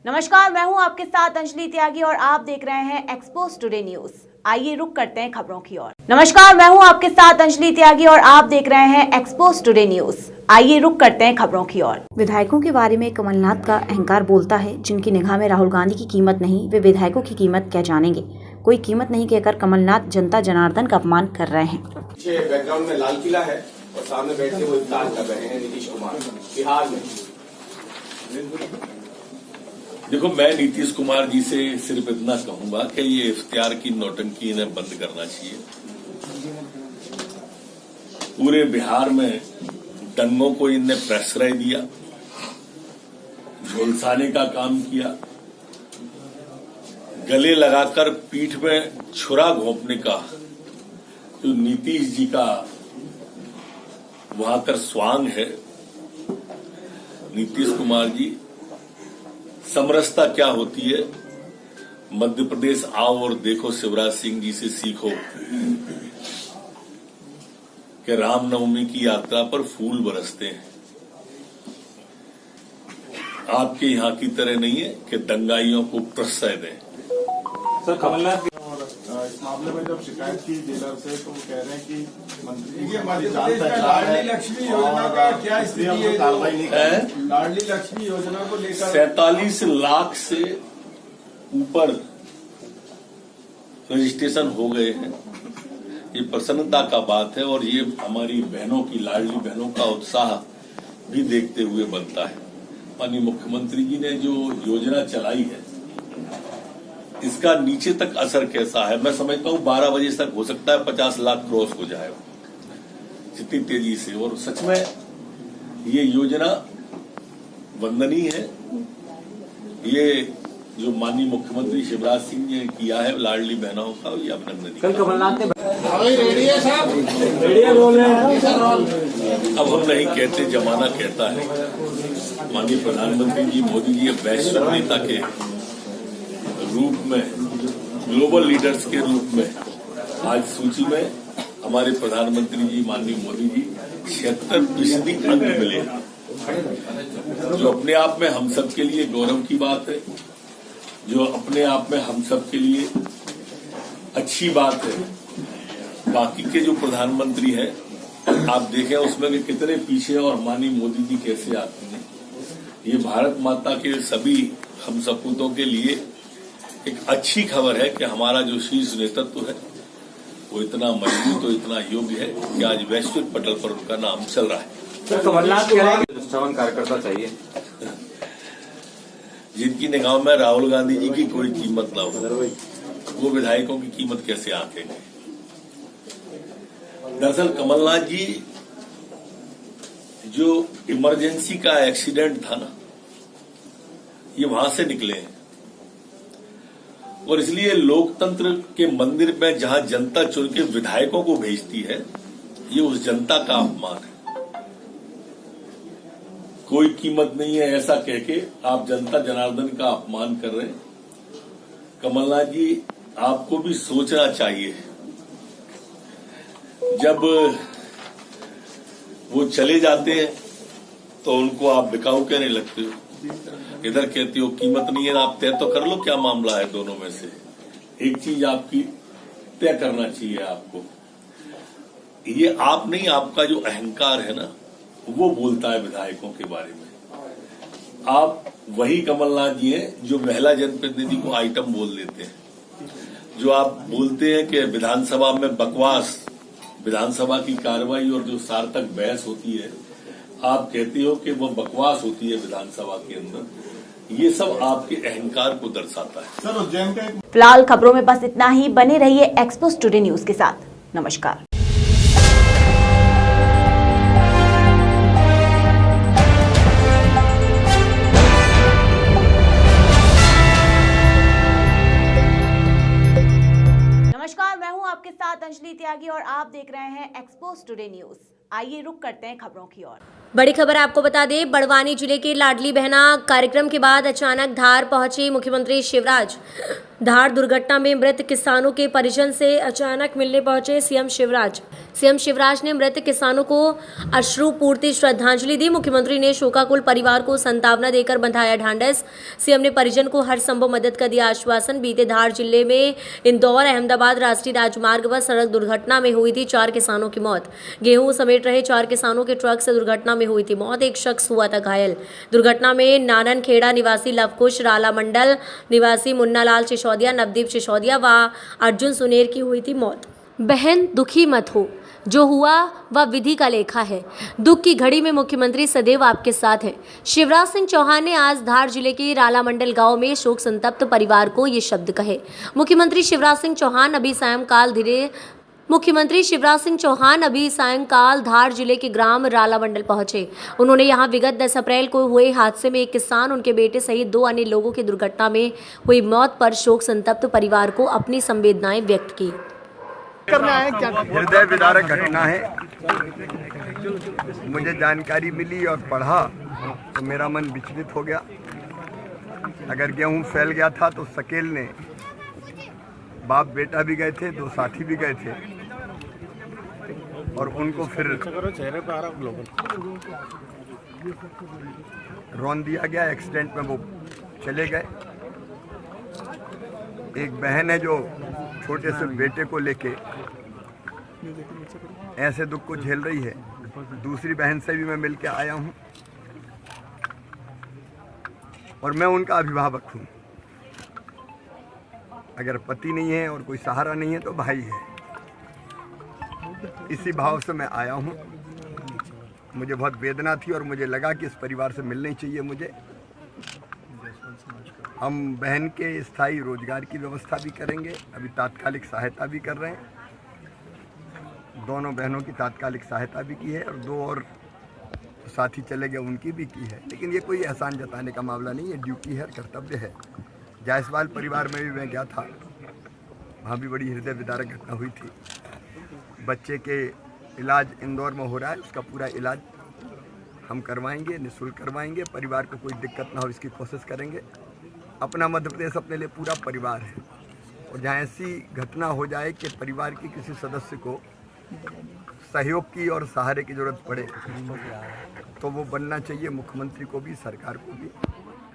नमस्कार, मैं हूं आपके साथ अंजलि त्यागी और आप देख रहे हैं एक्सपोज टुडे न्यूज। आइए रुक करते हैं खबरों की ओर। नमस्कार, मैं हूं आपके साथ अंजलि त्यागी और आप देख रहे हैं एक्सपोज टुडे न्यूज। आइए रुक करते हैं खबरों की ओर। विधायकों के बारे में कमलनाथ का अहंकार बोलता है। जिनकी निगाह में राहुल गांधी की कीमत नहीं, वे विधायकों की कीमत क्या जानेंगे। कोई कीमत नहीं कहकर कमलनाथ जनता जनार्दन का अपमान कर रहे हैं। पीछे बैकग्राउंड में लाल किला है और सामने बैठ के वो इफ्तार कर रहे हैं नीतीश कुमार बिहार में। देखो, मैं नीतीश कुमार जी से सिर्फ इतना कहूंगा कि ये इफ्तियार की नौटंकी इन्हें बंद करना चाहिए। पूरे बिहार में दंगों को इनने प्रश्रय दिया, झोलसाने का काम किया, गले लगाकर पीठ में छुरा घोंपने का जो नीतीश जी का वहां कर स्वांग है। नीतीश कुमार जी, समरसता क्या होती है, मध्य प्रदेश आओ और देखो, शिवराज सिंह जी से सीखो कि रामनवमी की यात्रा पर फूल बरसते हैं। आपके यहां की तरह नहीं है कि दंगाइयों को प्रश्रय दें। सर, कमलनाथ इस मामले में जब शिकायत की जेलर से, तो वो कह रहे हैं कि मंत्री लाडली लक्ष्मी योजना का क्या स्थिति है, कार्रवाई नहीं है। लाडली लक्ष्मी योजना को लेकर 47 लाख से ऊपर रजिस्ट्रेशन हो गए हैं। ये प्रसन्नता का बात है और ये हमारी बहनों की, लाडली बहनों का उत्साह भी देखते हुए बनता है। माननीय मुख्यमंत्री जी ने जो योजना चलाई है, इसका नीचे तक असर कैसा है, मैं समझता हूं 12 बजे तक हो सकता है 50 लाख क्रॉस हो जाए, जितनी तेजी से। और सच में ये योजना वंदनीय है। ये जो माननीय मुख्यमंत्री शिवराज सिंह ने किया है लाडली बहनों का, ये अभिनंदनीय। कल कमलनाथ ने अब हम नहीं कहते, जमाना कहता है। माननीय प्रधानमंत्री जी मोदी जी वैश्विक नेता के रूप में, ग्लोबल लीडर्स के रूप में आज सूची में हमारे प्रधानमंत्री जी माननीय मोदी जी 76% अंक मिले, जो अपने आप में हम सब के लिए गौरव की बात है, जो अपने आप में हम सब के लिए अच्छी बात है। बाकी के जो प्रधानमंत्री हैं, आप देखें उसमें भी कितने पीछे और माननीय मोदी जी कैसे आते हैं। ये भारत माता के सभी हम सपूतों के लिए एक अच्छी खबर है कि हमारा जो शीर्ष नेतृत्व है वो इतना मजबूत और इतना योग्य है कि आज वैश्विक पटल पर उनका नाम चल रहा है। सर, कमलनाथ कह रहे हैं कि निष्ठावान कार्यकर्ता चाहिए। जिनकी निगाह में राहुल गांधी जी की कोई कीमत ना हो, वो विधायकों की कीमत कैसे आंकेंगे। दरअसल कमलनाथ जी जो इमरजेंसी का एक्सीडेंट था ना, ये वहां से निकले हैं। और इसलिए लोकतंत्र के मंदिर में जहां जनता चुन के विधायकों को भेजती है, ये उस जनता का अपमान है। कोई कीमत नहीं है ऐसा कह के आप जनता जनार्दन का अपमान कर रहे हैं। कमलनाथ जी, आपको भी सोचना चाहिए। जब वो चले जाते हैं तो उनको आप बिकाऊ कहने लगते हो, इधर कहते हो कीमत नहीं है। आप तय तो कर लो क्या मामला है दोनों में से। एक चीज आपकी तय करना चाहिए आपको। ये आप नहीं, आपका जो अहंकार है ना, वो बोलता है विधायकों के बारे में। आप वही कमलनाथ जी हैं जो महिला जनप्रतिनिधि को आइटम बोल देते हैं। जो आप बोलते हैं कि विधानसभा में बकवास, विधानसभा की कार्रवाई और जो सार्थक बहस होती है, आप कहते हो कि वो बकवास होती है विधानसभा के अंदर। ये सब आपके अहंकार को दर्शाता है। सर, उज्जैन का एक फिलहाल खबरों में बस इतना ही। बने रहिए एक्सपोज टुडे न्यूज के साथ। नमस्कार। नमस्कार, मैं हूं आपके साथ अंजलि त्यागी और आप देख रहे हैं एक्सपोज टुडे न्यूज। आइए रुक करते हैं खबरों की ओर। बड़ी खबर आपको बता दें, बड़वानी जिले के लाडली बहना कार्यक्रम के बाद अचानक धार पहुंचे मुख्यमंत्री शिवराज। धार दुर्घटना में मृत किसानों के परिजन से अचानक मिलने पहुंचे सीएम शिवराज। सीएम शिवराज ने मृत किसानों को अश्रुपूर्ति श्रद्धांजलि दी। मुख्यमंत्री ने शोकाकुल परिवार को सांत्वना देकर बंधाया ढांढस। सीएम ने परिजन को हर संभव मदद का दिया आश्वासन। बीते धार जिले में इंदौर अहमदाबाद राष्ट्रीय राजमार्ग पर सड़क दुर्घटना में हुई थी 4 किसानों की मौत। गेहूं समेट रहे 4 किसानों के ट्रक से दुर्घटना में हुई थी मौत। एक शख्स हुआ था घायल। दुर्घटना में नानन खेड़ा निवासी लवकुश, राला मंडल निवासी मुन्नालाल सिसोदिया, नवदीप सिसोदिया व अर्जुन सुनेर की हुई थी मौत। बहन, दुखी मत हो, जो हुआ वह विधि का लेखा है। दुख की घड़ी में मुख्यमंत्री सदैव आपके साथ हैं। शिवराज सिंह चौहान ने आज धार जिले के राला मंडल गांव में शोक संतप्त परिवार को ये शब्द कहे। मुख्यमंत्री शिवराज सिंह चौहान अभी सायंकाल धार जिले के ग्राम राला मंडल पहुंचे। उन्होंने यहां विगत 10 अप्रैल को हुए हादसे में एक किसान, उनके बेटे सहित 2 अन्य लोगों की दुर्घटना में हुई मौत पर शोक संतप्त परिवार को अपनी संवेदनाएं व्यक्त की। हृदय विदारक घटना है। मुझे जानकारी मिली और पढ़ा तो मेरा मन विचलित हो गया। अगर गेहूं फैल गया था तो सकेल ने, बाप बेटा भी गए थे, 2 साथी भी गए थे और उनको फिर रौन दिया गया। एक्सीडेंट में वो चले गए। एक बहन है जो छोटे से बेटे को लेके ऐसे दुख को झेल रही है। दूसरी बहन से भी मैं मिलके आया हूं और मैं उनका अभिभावक हूं। अगर पति नहीं है और कोई सहारा नहीं है तो भाई है। इसी भाव से मैं आया हूं। मुझे बहुत वेदना थी और मुझे लगा कि इस परिवार से मिलना ही चाहिए मुझे। हम बहन के स्थायी रोजगार की व्यवस्था भी करेंगे। अभी तात्कालिक सहायता भी कर रहे हैं। दोनों बहनों की तात्कालिक सहायता भी की है और 2 और साथी चले गए, उनकी भी की है। लेकिन ये कोई एहसान जताने का मामला नहीं है, ड्यूटी है, कर्तव्य है। जायसवाल परिवार में भी मैं गया था, वहाँ भी बड़ी हृदय विदारक घटना हुई थी। बच्चे के इलाज इंदौर में हो रहा है, उसका पूरा इलाज हम करवाएंगे, निःशुल्क करवाएंगे। परिवार को कोई दिक्कत ना हो इसकी कोशिश करेंगे। अपना मध्य प्रदेश अपने लिए पूरा परिवार है और जहाँ ऐसी घटना हो जाए कि परिवार की किसी सदस्य को सहयोग की और सहारे की जरूरत पड़े तो वो बनना चाहिए मुख्यमंत्री को भी, सरकार को भी।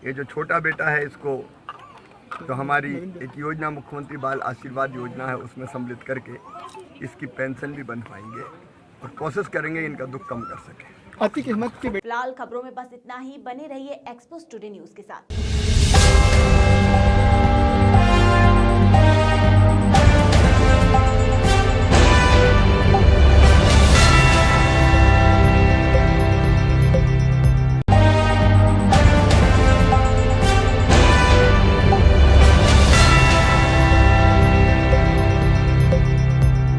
ये जो छोटा बेटा है इसको तो हमारी एक योजना मुख्यमंत्री बाल आशीर्वाद योजना है, उसमें सम्मिलित करके इसकी पेंशन भी बन पाएंगे और कोशिश करेंगे इनका दुख कम कर सके। अति किस्मत की। फिलहाल खबरों में बस इतना ही। बने रहिए एक्सपोज टुडे न्यूज के साथ।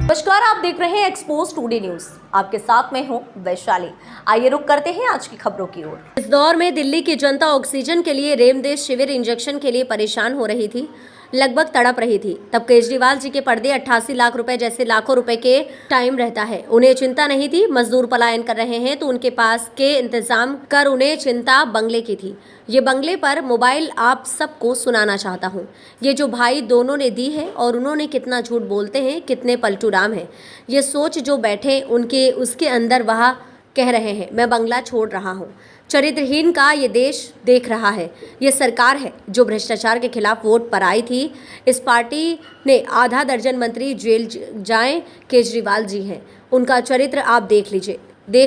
नमस्कार, आप देख रहे हैं एक्सपोज टुडे न्यूज। आपके साथ मैं हूं वैशाली। आइए रुक करते हैं आज की खबरों की ओर। इस दौर में दिल्ली की जनता ऑक्सीजन के लिए रेमडेसिविर इंजेक्शन के लिए परेशान हो रही थी, लगभग तड़प रही थी। तब केजरीवाल जी के पर्दे 88 लाख रुपए जैसे लाखों रुपए के टाइम रहता है। उन्हें चिंता नहीं थी मजदूर पलायन कर रहे हैं तो उनके पास के इंतजाम कर, उन्हें चिंता बंगले की थी। ये बंगले पर मोबाइल आप सबको सुनाना चाहता हूँ। ये जो भाई दोनों ने दी है और उन्होंने कितना झूठ बोलते हैं, कितने पलटू राम है। ये सोच जो बैठे उनके उसके अंदर वह कह रहे हैं मैं बंगला छोड़ रहा हूँ। चरित्रहीन का ये देश देख रहा है। ये सरकार है जो भ्रष्टाचार के खिलाफ वोट पर आई थी। इस पार्टी ने आधा दर्जन मंत्री जेल जाएं, केजरीवाल जी हैं। उनका चरित्र आप देख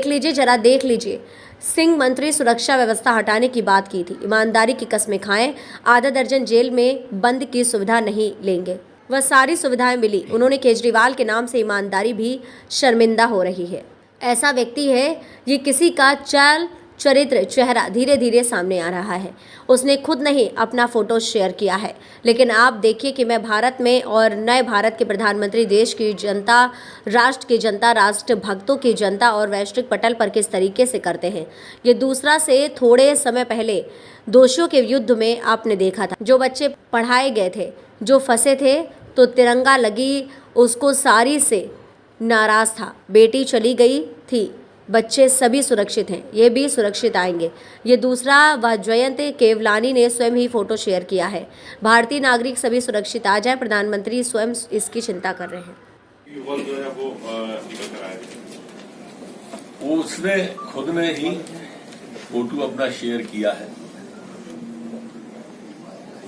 लीजिए जरा देख लीजिए। सिंह मंत्री सुरक्षा व्यवस्था हटाने की बात की थी। ईमानदारी की कसमें खाएं, आधा दर्जन जेल में बंद की सुविधा नहीं लेंगे। वह सारी सुविधाएं मिली। उन्होंने केजरीवाल के नाम से ईमानदारी भी शर्मिंदा हो रही है। ऐसा व्यक्ति है ये, किसी का चाल चरित्र चेहरा धीरे धीरे सामने आ रहा है। उसने खुद नहीं अपना फोटो शेयर किया है, लेकिन आप देखिए कि मैं भारत में और नए भारत के प्रधानमंत्री देश की जनता, राष्ट्र की जनता, राष्ट्र भक्तों की जनता और वैश्विक पटल पर किस तरीके से करते हैं। ये दूसरा से थोड़े समय पहले दोषियों के युद्ध में आपने देखा था। जो बच्चे पढ़ाए गए थे, जो फंसे थे तो तिरंगा लगी उसको सारी से नाराज था। बेटी चली गई थी, बच्चे सभी सुरक्षित हैं, ये भी सुरक्षित आएंगे। ये दूसरा व जयंत केवलानी ने स्वयं ही फोटो शेयर किया है। भारतीय नागरिक सभी सुरक्षित आ जाए, प्रधानमंत्री स्वयं इसकी चिंता कर रहे हैं। युवक जो है वो निकल कर आए थे, उसने खुद ने ही फोटो अपना शेयर किया है।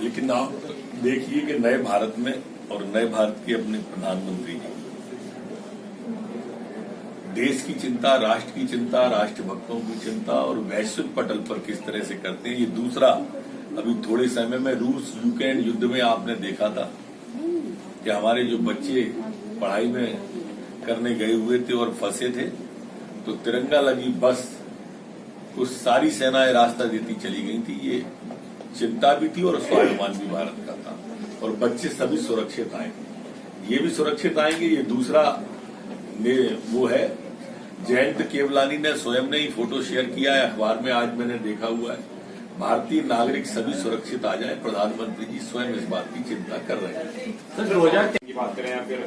लेकिन आप देखिए कि नए भारत में और नए भारत के अपने प्रधानमंत्री देश की चिंता, राष्ट्र की चिंता, राष्ट्र भक्तों की चिंता और वैश्विक पटल पर किस तरह से करते हैं। ये दूसरा, अभी थोड़े समय में रूस यूक्रेन युद्ध में आपने देखा था कि हमारे जो बच्चे पढ़ाई में करने गए हुए थे और फंसे थे तो तिरंगा लगी बस को सारी सेनाएं रास्ता देती चली गई थी। ये चिंता भी थी और स्वाभिमान भी भारत का था। और बच्चे सभी सुरक्षित आए, ये भी सुरक्षित आएंगे। ये दूसरा वो है, जयंत केवलानी ने स्वयं ने ही फोटो शेयर किया है, अखबार में आज मैंने देखा हुआ है। भारतीय नागरिक सभी सुरक्षित आ जाए, प्रधानमंत्री जी स्वयं इस बात की चिंता कर रहे हैं। सर 2003 की बात करें या फिर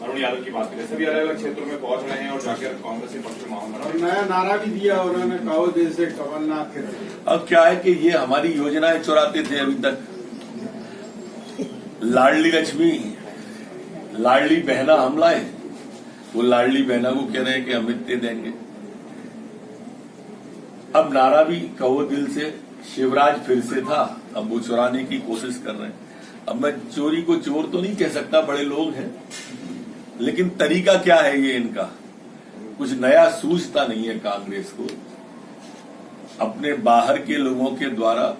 अरुण यादव की बात करें, सभी अलग अलग क्षेत्रों में पहुंच रहे हैं और जाकर कांग्रेस के पक्ष में माहौल नया नारा भी दिया उन्होंने, कहो दिल से कमलनाथ के। अब क्या है कि ये हमारी योजनाएं चुराते थे अभी तक। लाडली लक्ष्मी, लाडली बहना हम लाए, वो लाडली बहना को कह रहे हैं कि हम इतने देंगे। अब नारा भी कहो दिल से, शिवराज फिर से था, अब वो चुराने की कोशिश कर रहे हैं। अब मैं चोरी को चोर तो नहीं कह सकता, बड़े लोग हैं, लेकिन तरीका क्या है ये इनका, कुछ नया सूझता नहीं है कांग्रेस को। अपने बाहर के लोगों के द्वारा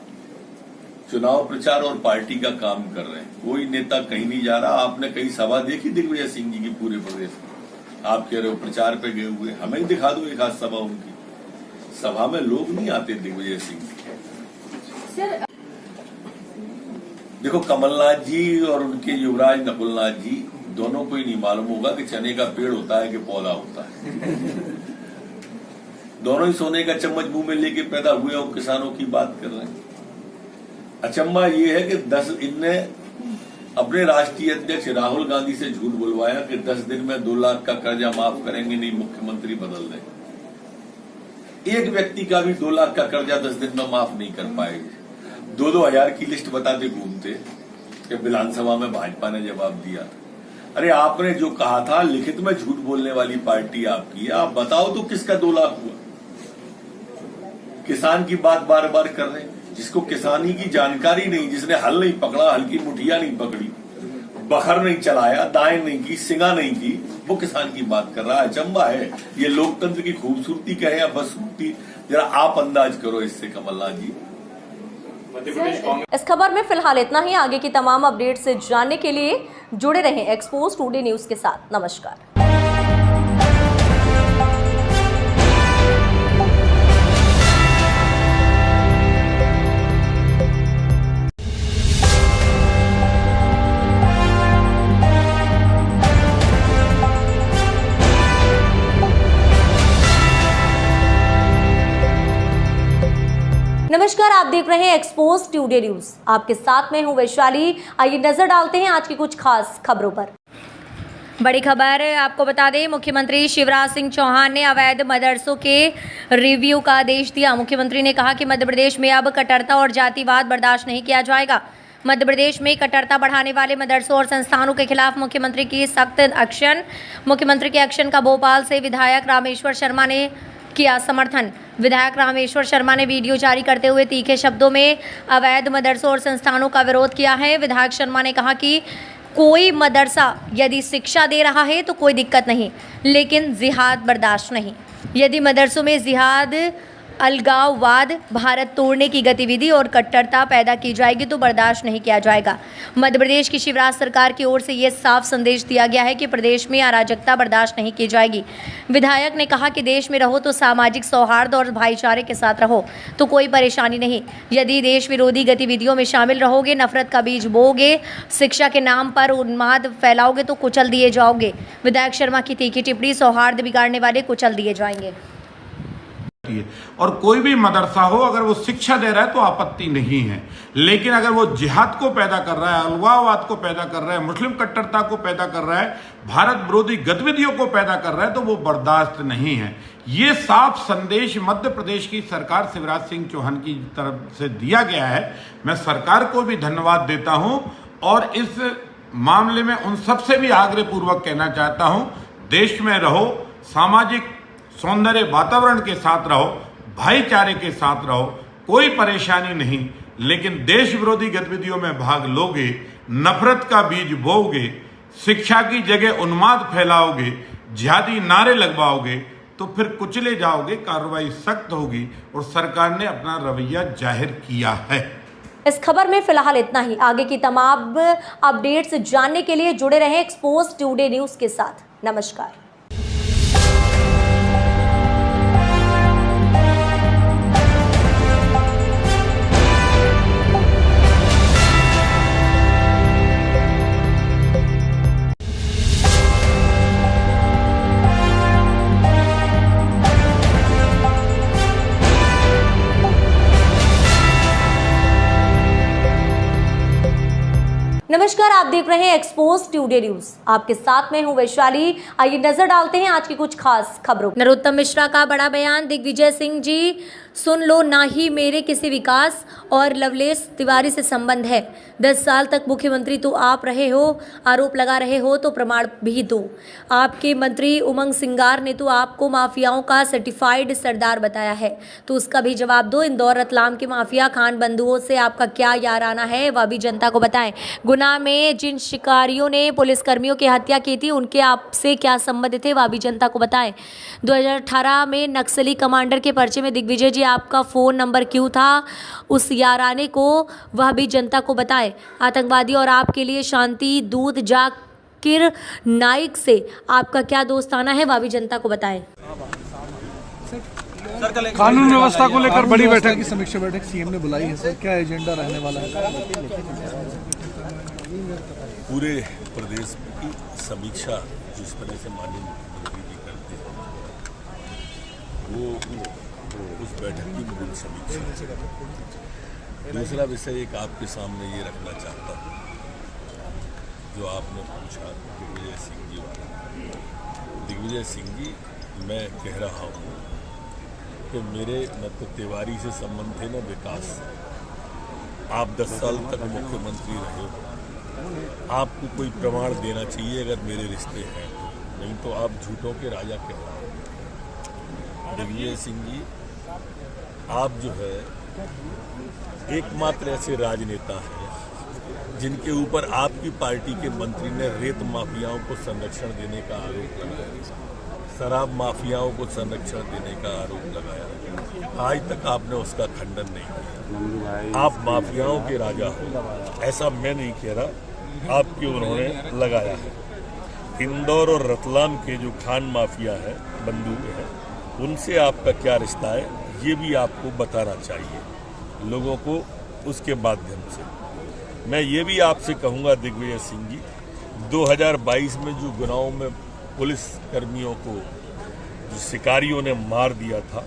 चुनाव प्रचार और पार्टी का काम कर रहे हैं। कोई नेता कहीं नहीं जा रहा। आपने कई सभा देखी दिग्विजय सिंह जी की पूरे प्रदेश में? आप कह रहे हो प्रचार पे गए हुए, हमें ही दिखा दो एक आध सभा उनकी। सभा में लोग नहीं आते दिग्विजय सिंह जी। देखो, कमलनाथ जी और उनके युवराज नकुलनाथ जी दोनों को ही नहीं मालूम होगा कि चने का पेड़ होता है कि पौधा होता है। दोनों ही सोने का चम्मच मुंह में लेके पैदा हुए और किसानों की बात कर रहे हैं। अचंबा ये है कि इनने अपने राष्ट्रीय अध्यक्ष राहुल गांधी से झूठ बुलवाया कि 10 दिन में 2 लाख का कर्जा माफ करेंगे, नहीं मुख्यमंत्री बदल देंगे। एक व्यक्ति का भी 2 लाख का कर्जा 10 दिन में माफ नहीं कर पाएंगे। 2-2 हजार की लिस्ट बताते घूमते कि विधानसभा में भाजपा ने जवाब दिया। अरे आपने जो कहा था, लिखित में झूठ बोलने वाली पार्टी आपकी है। आप बताओ तो किसका 2 लाख हुआ? किसान की बात बार बार कर रहे हैं, जिसको किसानी की जानकारी नहीं, जिसने हल नहीं पकड़ा, हल की मुठिया नहीं पकड़ी, बखर नहीं चलाया, दाएं नहीं की, सिंगा नहीं की, वो किसान की बात कर रहा है। अचंबा है। ये लोकतंत्र की खूबसूरती कहे या बदसूरती, जरा आप अंदाज करो इससे कमलनाथ जी। इस खबर में फिलहाल इतना ही। आगे की तमाम अपडेट से जानने के लिए जुड़े रहें एक्सपोज टुडे न्यूज के साथ। नमस्कार। देख रहे हैं एक्सपोज टुडे न्यूज। आपके साथ में हूं वैशाली। आइए नजर डालते हैं आज की कुछ खास खबरों पर। बड़ी खबर आपको बता दें, मुख्यमंत्री शिवराज सिंह चौहान ने अवैध मदरसों के रिव्यू का आदेश दिया। मुख्यमंत्री ने कहा कि मध्य प्रदेश में अब कट्टरता और जातिवाद बर्दाश्त नहीं किया जाएगा। मध्य प्रदेश में कट्टरता बढ़ाने वाले मदरसों और संस्थानों के खिलाफ मुख्यमंत्री की सख्त एक्शन। मुख्यमंत्री के एक्शन का भोपाल से विधायक रामेश्वर शर्मा ने किया समर्थन। विधायक रामेश्वर शर्मा ने वीडियो जारी करते हुए तीखे शब्दों में अवैध मदरसों और संस्थानों का विरोध किया है। विधायक शर्मा ने कहा कि कोई मदरसा यदि शिक्षा दे रहा है तो कोई दिक्कत नहीं, लेकिन जिहाद बर्दाश्त नहीं। यदि मदरसों में जिहाद, अलगाववाद, भारत तोड़ने की गतिविधि और कट्टरता पैदा की जाएगी तो बर्दाश्त नहीं किया जाएगा। मध्य प्रदेश की शिवराज सरकार की ओर से ये साफ संदेश दिया गया है कि प्रदेश में अराजकता बर्दाश्त नहीं की जाएगी। विधायक ने कहा कि देश में रहो तो सामाजिक सौहार्द और भाईचारे के साथ रहो तो कोई परेशानी नहीं। यदि देश विरोधी गतिविधियों में शामिल रहोगे, नफरत का बीज बोओगे, शिक्षा के नाम पर उन्माद फैलाओगे तो कुचल दिए जाओगे। विधायक शर्मा की तीखी टिप्पणी, सौहार्द बिगाड़ने वाले कुचल दिए जाएंगे। और कोई भी मदरसा हो, अगर वो शिक्षा दे रहा है तो आपत्ति नहीं है, लेकिन अगर वो जिहाद को पैदा कर रहा है, अलगाववाद को पैदा कर रहा है, मुस्लिम कट्टरता को पैदा कर रहा है, भारत विरोधी गतिविधियों को पैदा कर रहा है तो वो बर्दाश्त नहीं है। ये साफ संदेश मध्य प्रदेश की सरकार शिवराज सिंह चौहान की तरफ से दिया गया है। मैं सरकार को भी धन्यवाद देता हूं और इस मामले में उन सबसे भी आग्रह पूर्वक कहना चाहता हूं, देश में रहो, सामाजिक सौंदर्य वातावरण के साथ रहो, भाईचारे के साथ रहो, कोई परेशानी नहीं, लेकिन देश विरोधी गतिविधियों में भाग लोगे, नफरत का बीज बोओगे, शिक्षा की जगह उन्माद फैलाओगे, जिहादी नारे लगवाओगे तो फिर कुचले जाओगे, कार्रवाई सख्त होगी और सरकार ने अपना रवैया जाहिर किया है। इस खबर में फिलहाल इतना ही। आगे की तमाम अपडेट्स जानने के लिए जुड़े रहें एक्सपोज टुडे न्यूज के साथ। नमस्कार। नमस्कार, आप देख रहे हैं एक्सपोज टुडे न्यूज। आपके साथ में हूं वैशाली। आइए नजर डालते हैं आज की कुछ खास खबरों। नरोत्तम मिश्रा का बड़ा बयान। दिग्विजय सिंह जी, सुन लो, ना ही मेरे किसी विकास और लवलेश तिवारी से संबंध है। 10 साल तक मुख्यमंत्री तो आप रहे हो, आरोप लगा रहे हो तो प्रमाण भी दो। आपके मंत्री उमंग सिंगार ने तो आपको माफियाओं का सर्टिफाइड सरदार बताया है, तो उसका भी जवाब दो। इंदौर रतलाम के माफिया खान बंधुओं से आपका क्या याराना है, वह भी जनता को बताएं। गुना में जिन शिकारियों ने पुलिसकर्मियों की हत्या की थी, उनके आपसे क्या संबंध थे, वह भी जनता को बताएं। 2018 में नक्सली कमांडर के पर्चे में दिग्विजय जी आपका फ़ोन नंबर क्यों था, उस याराने को वह भी जनता को बताएं। आतंकवादी और आपके लिए शांति दूत जाकिर नाइक से आपका क्या दोस्ताना है, वह भी जनता को बताएं। कानून व्यवस्था को लेकर बड़ी बैठक की समीक्षा बैठक सीएम ने बुलाई है सर, क्या एजेंडा रहने वाला है? पूरे प्रदेश की समीक्षा जिस तरह से माननीय मुख्यमंत्री जी करते हैं वो उस बैठक की मूल समीक्षा। दूसरा विषय एक आपके सामने ये रखना चाहता हूँ, जो आपने पूछा दिग्विजय सिंह जी वाला। दिग्विजय सिंह जी, मैं कह रहा हूँ कि मेरे न तो तिवारी से संबंध थे न विकास। आप 10 साल तक मुख्यमंत्री रहे हो, आपको कोई प्रमाण देना चाहिए अगर मेरे रिश्ते हैं, नहीं तो आप झूठों के राजा कह रहे हो। दिग्विजय सिंह जी, आप जो है एकमात्र ऐसे राजनेता हैं जिनके ऊपर आपकी पार्टी के मंत्री ने रेत माफियाओं को संरक्षण देने का आरोप लगाया, शराब माफियाओं को संरक्षण देने का आरोप लगाया। आज तक आपने उसका खंडन नहीं किया। आप माफियाओं के राजा हो, ऐसा मैं नहीं कह रहा, आपके उन्होंने लगाया है। इंदौर और रतलाम के जो खान माफिया है, बंदूक है, उनसे आपका क्या रिश्ता है, ये भी आपको बताना चाहिए लोगों को। उसके माध्यम से मैं ये भी आपसे कहूँगा दिग्विजय सिंह जी, 2022 में जो गुनाहों में पुलिस कर्मियों को जो शिकारियों ने मार दिया था,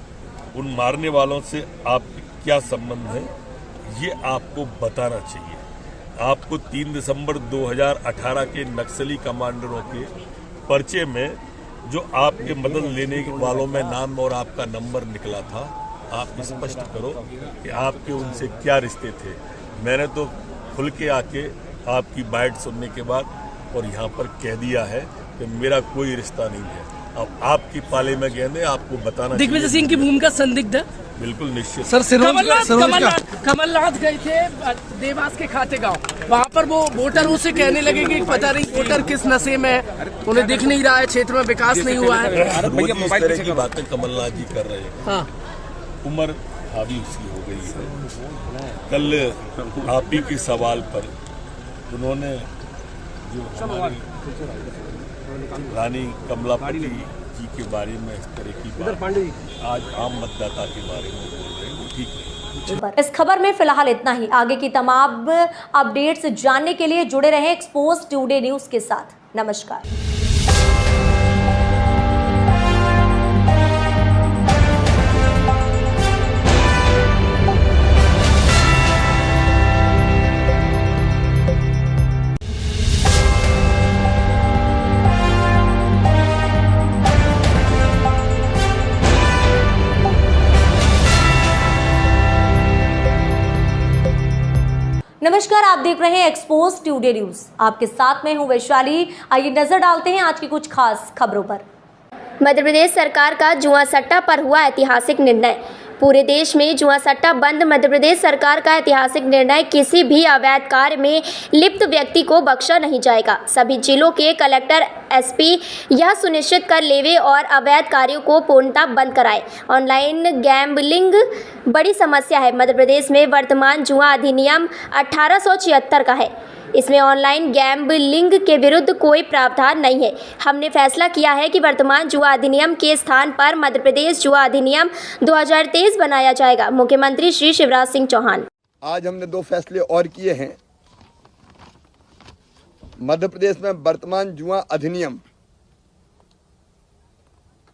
उन मारने वालों से आप क्या संबंध है, ये आपको बताना चाहिए। आपको 3 दिसंबर 2018 के नक्सली कमांडरों के पर्चे में जो आपके मदद लेने वालों में नाम और आपका नंबर निकला था, आप स्पष्ट करो कि आपके उनसे क्या रिश्ते थे। मैंने तो खुल के आके आपकी बाइट सुनने के बाद और यहाँ पर कह दिया है कि मेरा कोई रिश्ता नहीं है। अब आपकी पाले में गेंदे आपको बताना। दिग्विजय सिंह की भूमिका संदिग्ध है बिल्कुल निश्चित। सर कमलनाथ गए थे देवास के खाते गांव, वहां पर वो वोटरों से कहने लगे कि पता नहीं वोटर किस नशे में है, उन्हें दिख नहीं रहा है, क्षेत्र में विकास नहीं हुआ है। इस तरह की बातें कमलनाथ जी कर रहे हैं। हाँ। उम्र हावी उसकी हो गई है। कल आप ही के सवाल पर उन्होंने जो हमारी रानी कमलापति जी के बारे में इस तरह की बात आज आम मतदाता के बारे में बोल रहे हैं, वो ठीक नहीं। इस खबर में फिलहाल इतना ही। आगे की तमाम अपडेट्स जानने के लिए जुड़े रहें एक्सपोज टुडे न्यूज के साथ। नमस्कार। नमस्कार, आप देख रहे हैं एक्सपोज टुडे न्यूज। आपके साथ में हूं वैशाली। आइए नजर डालते हैं आज की कुछ खास खबरों पर। मध्य प्रदेश सरकार का जुआ सट्टा पर हुआ ऐतिहासिक निर्णय। पूरे देश में जुआ सट्टा बंद। मध्य प्रदेश सरकार का ऐतिहासिक निर्णय। किसी भी अवैध कार्य में लिप्त व्यक्ति को बख्शा नहीं जाएगा। सभी जिलों के कलेक्टर, एसपी यह सुनिश्चित कर लेवे और अवैध कार्यों को पूर्णतः बंद कराए। ऑनलाइन गैम्बलिंग बड़ी समस्या है। मध्य प्रदेश में वर्तमान जुआ अधिनियम 1876 का है। इसमें ऑनलाइन गैम्बलिंग के विरुद्ध कोई प्रावधान नहीं है। हमने फैसला किया है कि वर्तमान जुआ अधिनियम के स्थान पर मध्य प्रदेश जुआ अधिनियम 2023 बनाया जाएगा। मुख्यमंत्री श्री शिवराज सिंह चौहान। आज हमने 2 फैसले और किए हैं। मध्य प्रदेश में वर्तमान जुआ अधिनियम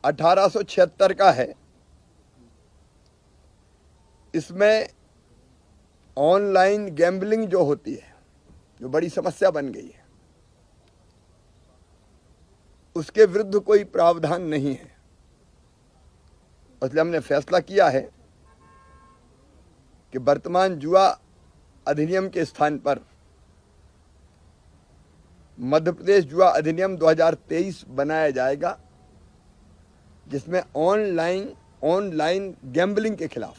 1876 का है। इसमें ऑनलाइन गैम्बलिंग जो होती है, जो बड़ी समस्या बन गई है, उसके विरुद्ध कोई प्रावधान नहीं है। इसलिए हमने फैसला किया है कि वर्तमान जुआ अधिनियम के स्थान पर मध्य प्रदेश जुआ अधिनियम 2023 बनाया जाएगा, जिसमें ऑनलाइन गैम्बलिंग के खिलाफ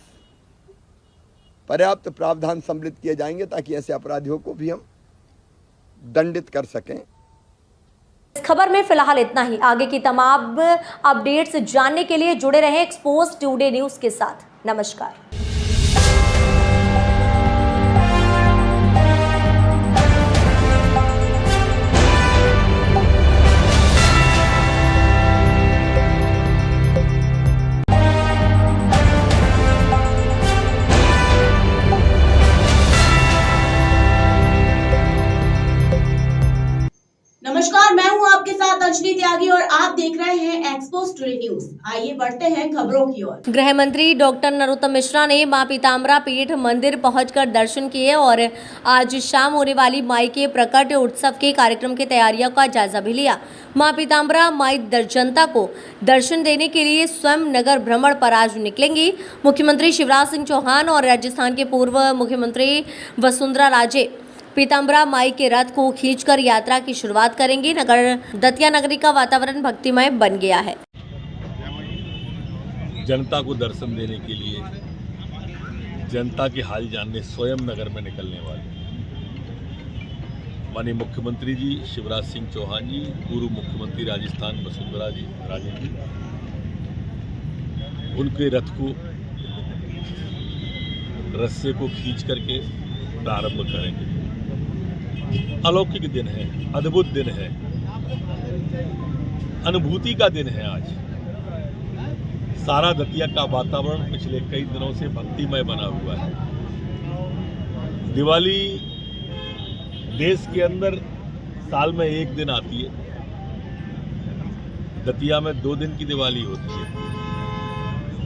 पर्याप्त प्रावधान सम्मिलित किए जाएंगे, ताकि ऐसे अपराधियों को भी हम दंडित कर सकें। इस खबर में फिलहाल इतना ही। आगे की तमाम अपडेट्स जानने के लिए जुड़े रहें एक्सपोज टुडे न्यूज के साथ। नमस्कार। नमस्कार, मैं हूं आपके साथ अंजलि त्यागी और आप देख रहे हैं एक्सपोज टुडे न्यूज। आइए बढ़ते हैं खबरों की ओर। गृह मंत्री डॉक्टर नरोत्तम मिश्रा ने मां पीताम्बरा पीठ मंदिर पहुंचकर दर्शन किए और आज शाम होने वाली माई के प्रकट उत्सव के कार्यक्रम की तैयारियों का जायजा भी लिया। मां पीताम्बरा माई जनता को दर्शन देने के लिए स्वयं नगर भ्रमण पर आज निकलेंगी। मुख्यमंत्री शिवराज सिंह चौहान और राजस्थान के पूर्व मुख्यमंत्री वसुंधरा राजे पीताम्बरा माई के रथ को खींचकर यात्रा की शुरुआत करेंगे। दतिया नगरी का वातावरण भक्तिमय बन गया है। जनता को दर्शन देने के लिए, जनता के हाल जानने स्वयं नगर में निकलने वाले माननीय मुख्यमंत्री जी शिवराज सिंह चौहान जी, पूर्व मुख्यमंत्री राजस्थान वसुंधरा जी राजे जी, उनके रथ को रस्से को खींच करके प्रारंभ करेंगे। अलौकिक दिन है, अद्भुत दिन है, अनुभूति का दिन है। आज सारा दतिया का वातावरण पिछले कई दिनों से भक्तिमय बना हुआ है। दिवाली देश के अंदर साल में 1 दिन आती है, दतिया में 2 दिन की दिवाली होती है।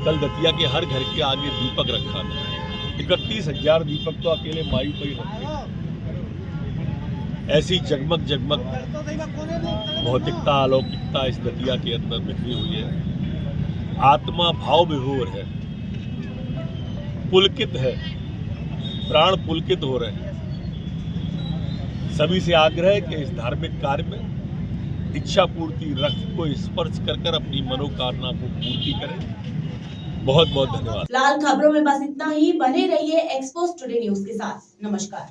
कल दतिया के हर घर के आगे दीपक रखा था। 31,000 दीपक तो अकेले मायू पर ही रखते हैं। ऐसी जगमग जगमग भौतिकता अलौकिकता इस दतिया के अंदर बिखरी हुई है। आत्मा भाव विभोर है, पुलकित है, प्राण पुलकित हो रहे हैं। सभी से आग्रह है कि इस धार्मिक कार्य में इच्छा पूर्ति रक्त को स्पर्श कर अपनी मनोकामना को पूर्ति करें। बहुत बहुत धन्यवाद। फिलहाल खबरों में बस इतना ही। बने रहिए एक्सपोज टुडे न्यूज के साथ। नमस्कार।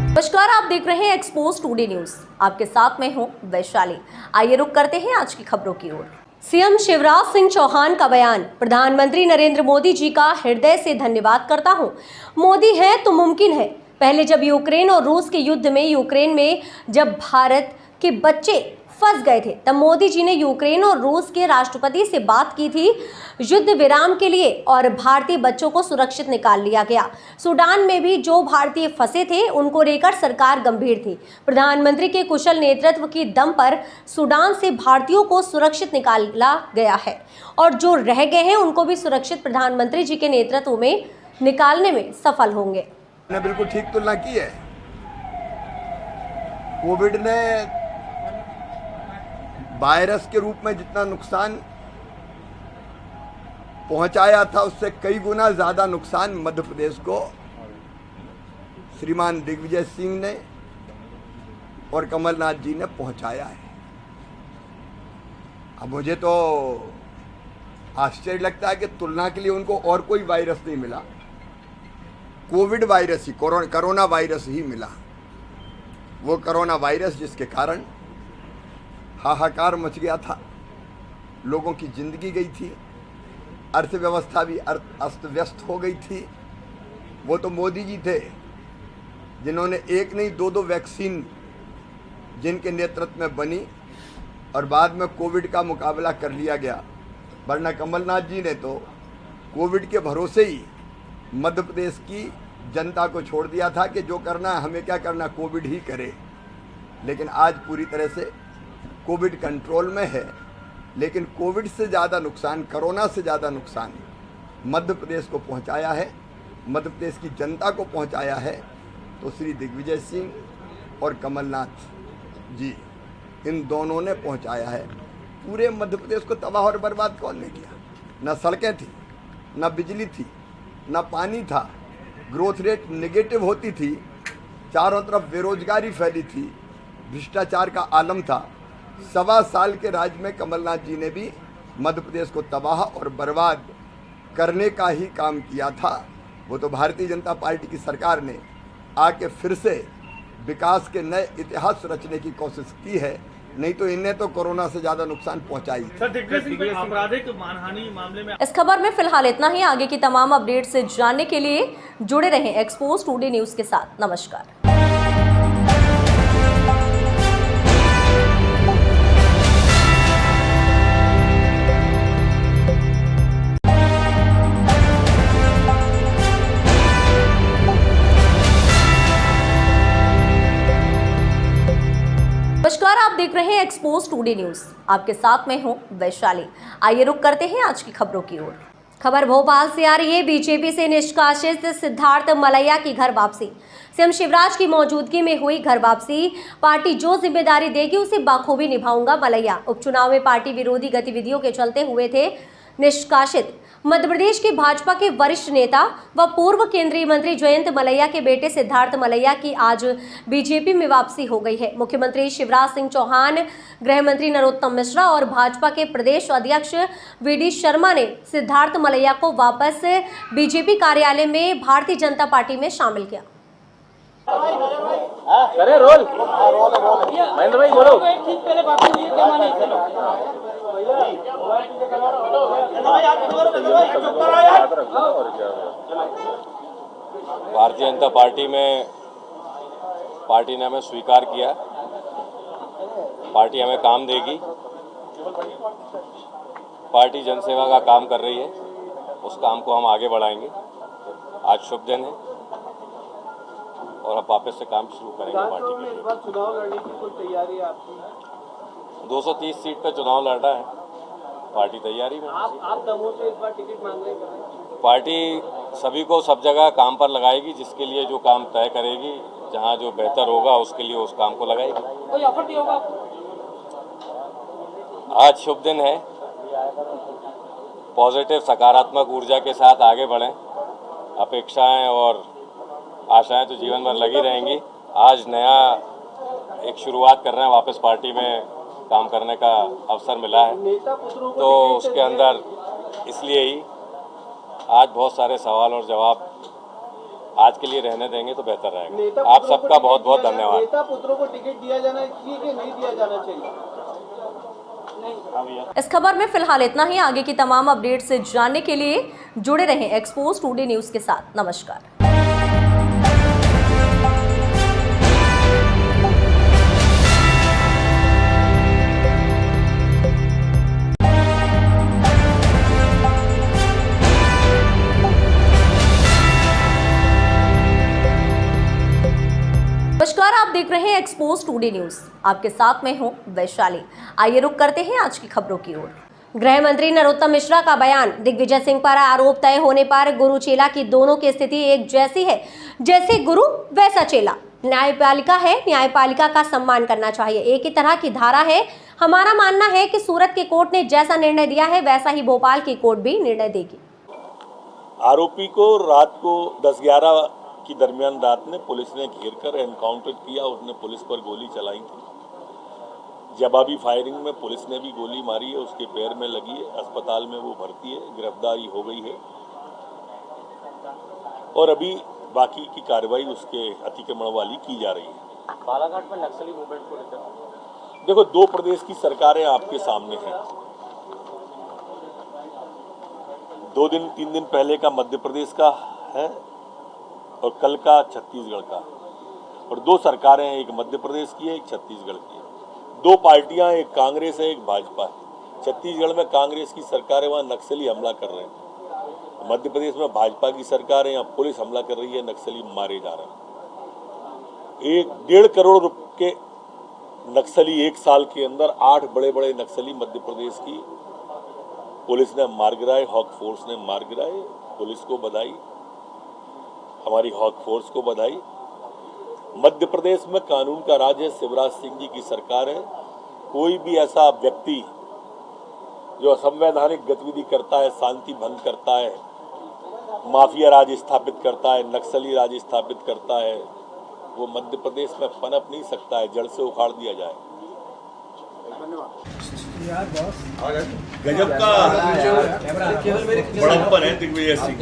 नमस्कार, आप देख रहे हैं एक्सपोज टुडे न्यूज। आपके साथ मैं हूं वैशाली। आइए रुक करते हैं आज की खबरों की ओर। सीएम शिवराज सिंह चौहान का बयान। प्रधानमंत्री नरेंद्र मोदी जी का हृदय से धन्यवाद करता हूं। मोदी है तो मुमकिन है। पहले जब यूक्रेन और रूस के युद्ध में यूक्रेन में जब भारत के बच्चे फंस गए थे, तब मोदी जी ने यूक्रेन और रूस के राष्ट्रपति से बात की थी युद्ध विराम के लिए और भारतीय बच्चों को सुरक्षित निकाल लिया गया। सूडान में भी जो भारतीय फंसे थे उनको लेकर सरकार गंभीर थी। प्रधानमंत्री के कुशल नेतृत्व की दम पर सूडान से भारतीयों को सुरक्षित निकाला गया है और जो रह गए हैं उनको भी सुरक्षित प्रधानमंत्री जी के नेतृत्व में निकालने में सफल होंगे। ने बिल्कुल ठीक तुलना की है। कोविड ने वायरस के रूप में जितना नुकसान पहुंचाया था उससे कई गुना ज्यादा नुकसान मध्य प्रदेश को श्रीमान दिग्विजय सिंह ने और कमलनाथ जी ने पहुंचाया है। अब मुझे तो आश्चर्य लगता है कि तुलना के लिए उनको और कोई वायरस नहीं मिला, कोविड वायरस ही, कोरोना वायरस ही मिला। वो कोरोना वायरस जिसके कारण हाहाकार मच गया था, लोगों की जिंदगी गई थी, अर्थव्यवस्था भी अस्त व्यस्त हो गई थी। वो तो मोदी जी थे जिन्होंने एक नहीं दो वैक्सीन जिनके नेतृत्व में बनी और बाद में कोविड का मुकाबला कर लिया गया। वरना कमलनाथ जी ने तो कोविड के भरोसे ही मध्य प्रदेश की जनता को छोड़ दिया था कि जो करना है हमें क्या करना, कोविड ही करे। लेकिन आज पूरी तरह से कोविड कंट्रोल में है, लेकिन कोविड से ज़्यादा नुकसान, कोरोना से ज़्यादा नुकसान मध्य प्रदेश को पहुंचाया है, मध्य प्रदेश की जनता को पहुंचाया है। तो श्री दिग्विजय सिंह और कमलनाथ जी, इन दोनों ने पहुंचाया है। पूरे मध्य प्रदेश को तबाह और बर्बाद कौन ने किया? न सड़कें थी, न बिजली थी, न पानी था, ग्रोथ रेट नेगेटिव होती थी, चारों तरफ बेरोजगारी फैली थी, भ्रष्टाचार का आलम था। 1.25 साल के राज में कमलनाथ जी ने भी मध्य प्रदेश को तबाह और बर्बाद करने का ही काम किया था। वो तो भारतीय जनता पार्टी की सरकार ने आके फिर से विकास के नए इतिहास रचने की कोशिश की है, नहीं तो इन्हें तो कोरोना से ज्यादा नुकसान पहुंचाई। आपराधिक मानहानि मामले में इस खबर में फिलहाल इतना ही। आगे की तमाम अपडेट से जानने के लिए जुड़े रहें एक्सपोज टुडे न्यूज के साथ। नमस्कार। नमस्कार, आप देख रहे हैं एक्सपोज टुडे न्यूज। आपके साथ मैं हूं वैशाली। आइए रुक करते हैं आज की खबरों की ओर। खबर भोपाल से आ रही है। बीजेपी से निष्कासित सिद्धार्थ मलैया की घर वापसी। सीएम शिवराज की मौजूदगी में हुई घर वापसी। पार्टी जो जिम्मेदारी देगी उसे बाखूबी निभाऊंगा मलैया। उपचुनाव में पार्टी विरोधी गतिविधियों के चलते हुए थे निष्कासित। मध्य प्रदेश के भाजपा के वरिष्ठ नेता व पूर्व केंद्रीय मंत्री जयंत मलैया के बेटे सिद्धार्थ मलैया की आज बीजेपी में वापसी हो गई है। मुख्यमंत्री शिवराज सिंह चौहान, गृह मंत्री नरोत्तम मिश्रा और भाजपा के प्रदेश अध्यक्ष वी.डी. शर्मा ने सिद्धार्थ मलैया को वापस बीजेपी कार्यालय में भारतीय जनता पार्टी में शामिल किया। करे रोल महेंद्र भाई बोलो। भारतीय जनता पार्टी में पार्टी ने हमें स्वीकार किया, पार्टी हमें काम देगी, पार्टी जनसेवा का काम कर रही है उस काम को हम आगे बढ़ाएंगे। आज शुभ दिन है और अब वापस से काम शुरू करेंगे पार्टी के लिए। चुनाव लड़ने की कोई तैयारी है आपकी? 230 सीट पर चुनाव लड़ रहा है, पार्टी तैयारी में। आप दमोह से इस बार टिकट मांग रहे हैं? पार्टी सभी को सब जगह काम पर लगाएगी, जिसके लिए जो काम तय करेगी, जहां जो बेहतर होगा उसके लिए उस काम को लगाएगी। कोई ऑफर दिया होगा आपको? आज शुभ दिन है, पॉजिटिव सकारात्मक ऊर्जा के साथ आगे बढ़ें। अपेक्षाएं और आशाएं तो जीवन भर लगी रहेंगी। आज नया एक शुरुआत कर रहे हैं, वापस पार्टी में काम करने का अवसर मिला है, तो उसके अंदर इसलिए ही आज बहुत सारे सवाल और जवाब आज के लिए रहने देंगे तो बेहतर रहेगा। आप सबका बहुत बहुत धन्यवाद। नेता पुत्रों को टिकट दिया जाना चाहिए कि नहीं दिया जाना चाहिए? इस खबर में फिलहाल इतना ही। आगे की तमाम अपडेट से जानने के लिए जुड़े रहें एक्सपोज टुडे न्यूज के साथ। नमस्कार। नमस्कार, आप देख रहे हैं एक्सपोज टुडे न्यूज। आपके साथ में हूं वैशाली। आइए रुक करते हैं आज की खबरों की ओर। गृह मंत्री नरोत्तम मिश्रा का बयान। दिग्विजय सिंह पर आरोप तय होने पर गुरु चेला की दोनों की स्थिति एक जैसी है, जैसे गुरु वैसा चेला। न्यायपालिका है, न्यायपालिका का सम्मान करना चाहिए। एक ही तरह की धारा है। हमारा मानना है कि सूरत के कोर्ट ने जैसा निर्णय दिया है वैसा ही भोपाल की कोर्ट भी निर्णय देगी। आरोपी को रात को 10-11 की दरमियान रात में पुलिस ने घेर कर एनकाउंटर किया। उसने पुलिस पर गोली चलाई थी। जवाबी फायरिंग में पुलिस ने भी गोली मारी है, उसके पैर में लगी है। अस्पताल में वो भर्ती है, गिरफ्तारी हो गई है और अभी बाकी की कार्रवाई उसके अतिक्रमण वाली की जा रही है। बालाघाट में नक्सली मूवमेंट को लेकर देखो, 2 प्रदेश की सरकारें आपके सामने हैं। 2-3 दिन पहले का मध्य प्रदेश का है और कल का छत्तीसगढ़ का, और 2 सरकारें हैं, एक मध्य प्रदेश की है, एक छत्तीसगढ़ की है। 2 पार्टियां, एक कांग्रेस है, एक भाजपा है। छत्तीसगढ़ में कांग्रेस की सरकार है, वहाँ नक्सली हमला कर रहे हैं। मध्य प्रदेश में भाजपा की सरकार है, यहाँ पुलिस हमला कर रही है, नक्सली मारे जा रहे हैं। 1.5 करोड़ के नक्सली एक साल के अंदर 8 बड़े नक्सली मध्य प्रदेश की पुलिस ने मार गिराए, हॉक फोर्स ने मार गिराए। पुलिस को बधाई, हमारी हॉक फोर्स को बधाई। मध्य प्रदेश में कानून का राज है, शिवराज सिंह जी की सरकार है। कोई भी ऐसा व्यक्ति जो असंवैधानिक गतिविधि करता है, शांति भंग करता है, माफिया राज स्थापित करता है, नक्सली राज स्थापित करता है, वो मध्य प्रदेश में पनप नहीं सकता है, जड़ से उखाड़ दिया जाए। गजब का बड़प्पन है दिग्विजय सिंह।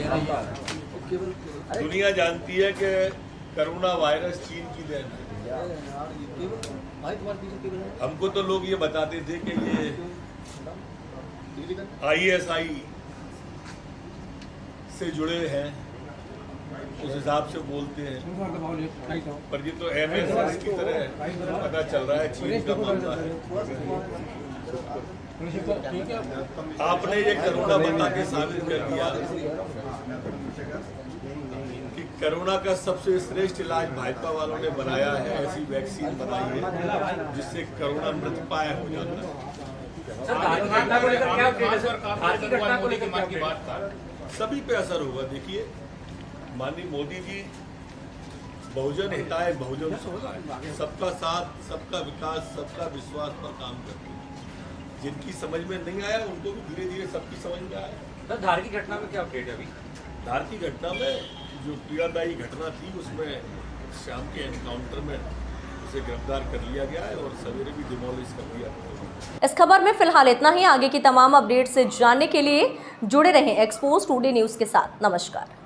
दुनिया जानती है कि कोरोना वायरस चीन की देन है। हमको तो लोग ये बताते थे कि ये ISI से जुड़े हैं, उस हिसाब से बोलते हैं, पर ये तो MSS की तरह पता चल रहा है चीन का मामला है। आपने ये कोरोना बता के साबित कर दिया कि कोरोना का सबसे श्रेष्ठ इलाज भाजपा वालों ने बनाया है। ऐसी वैक्सीन बनाई है जिससे कोरोना मृत्युपाय हो जाता है। सभी पे असर होगा। देखिए, माननीय मोदी जी बहुजन हिताय बहुजन सुखाय, सबका साथ, सबका विकास, सबका विश्वास पर काम करते हैं। जिनकी समझ में नहीं आया उनको भी धीरे धीरे सबकी समझ में आया। सर, धार की घटना में क्या अपडेट है अभी? धार की घटना में जो पीड़ादायी घटना थी, उसमें शाम के एनकाउंटर में उसे गिरफ्तार कर लिया गया है और सवेरे भी डिमोलिश कर दिया। इस खबर में फिलहाल इतना ही। आगे की तमाम अपडेट से जानने के लिए जुड़े रहें एक्सपोज टुडे न्यूज के साथ। नमस्कार।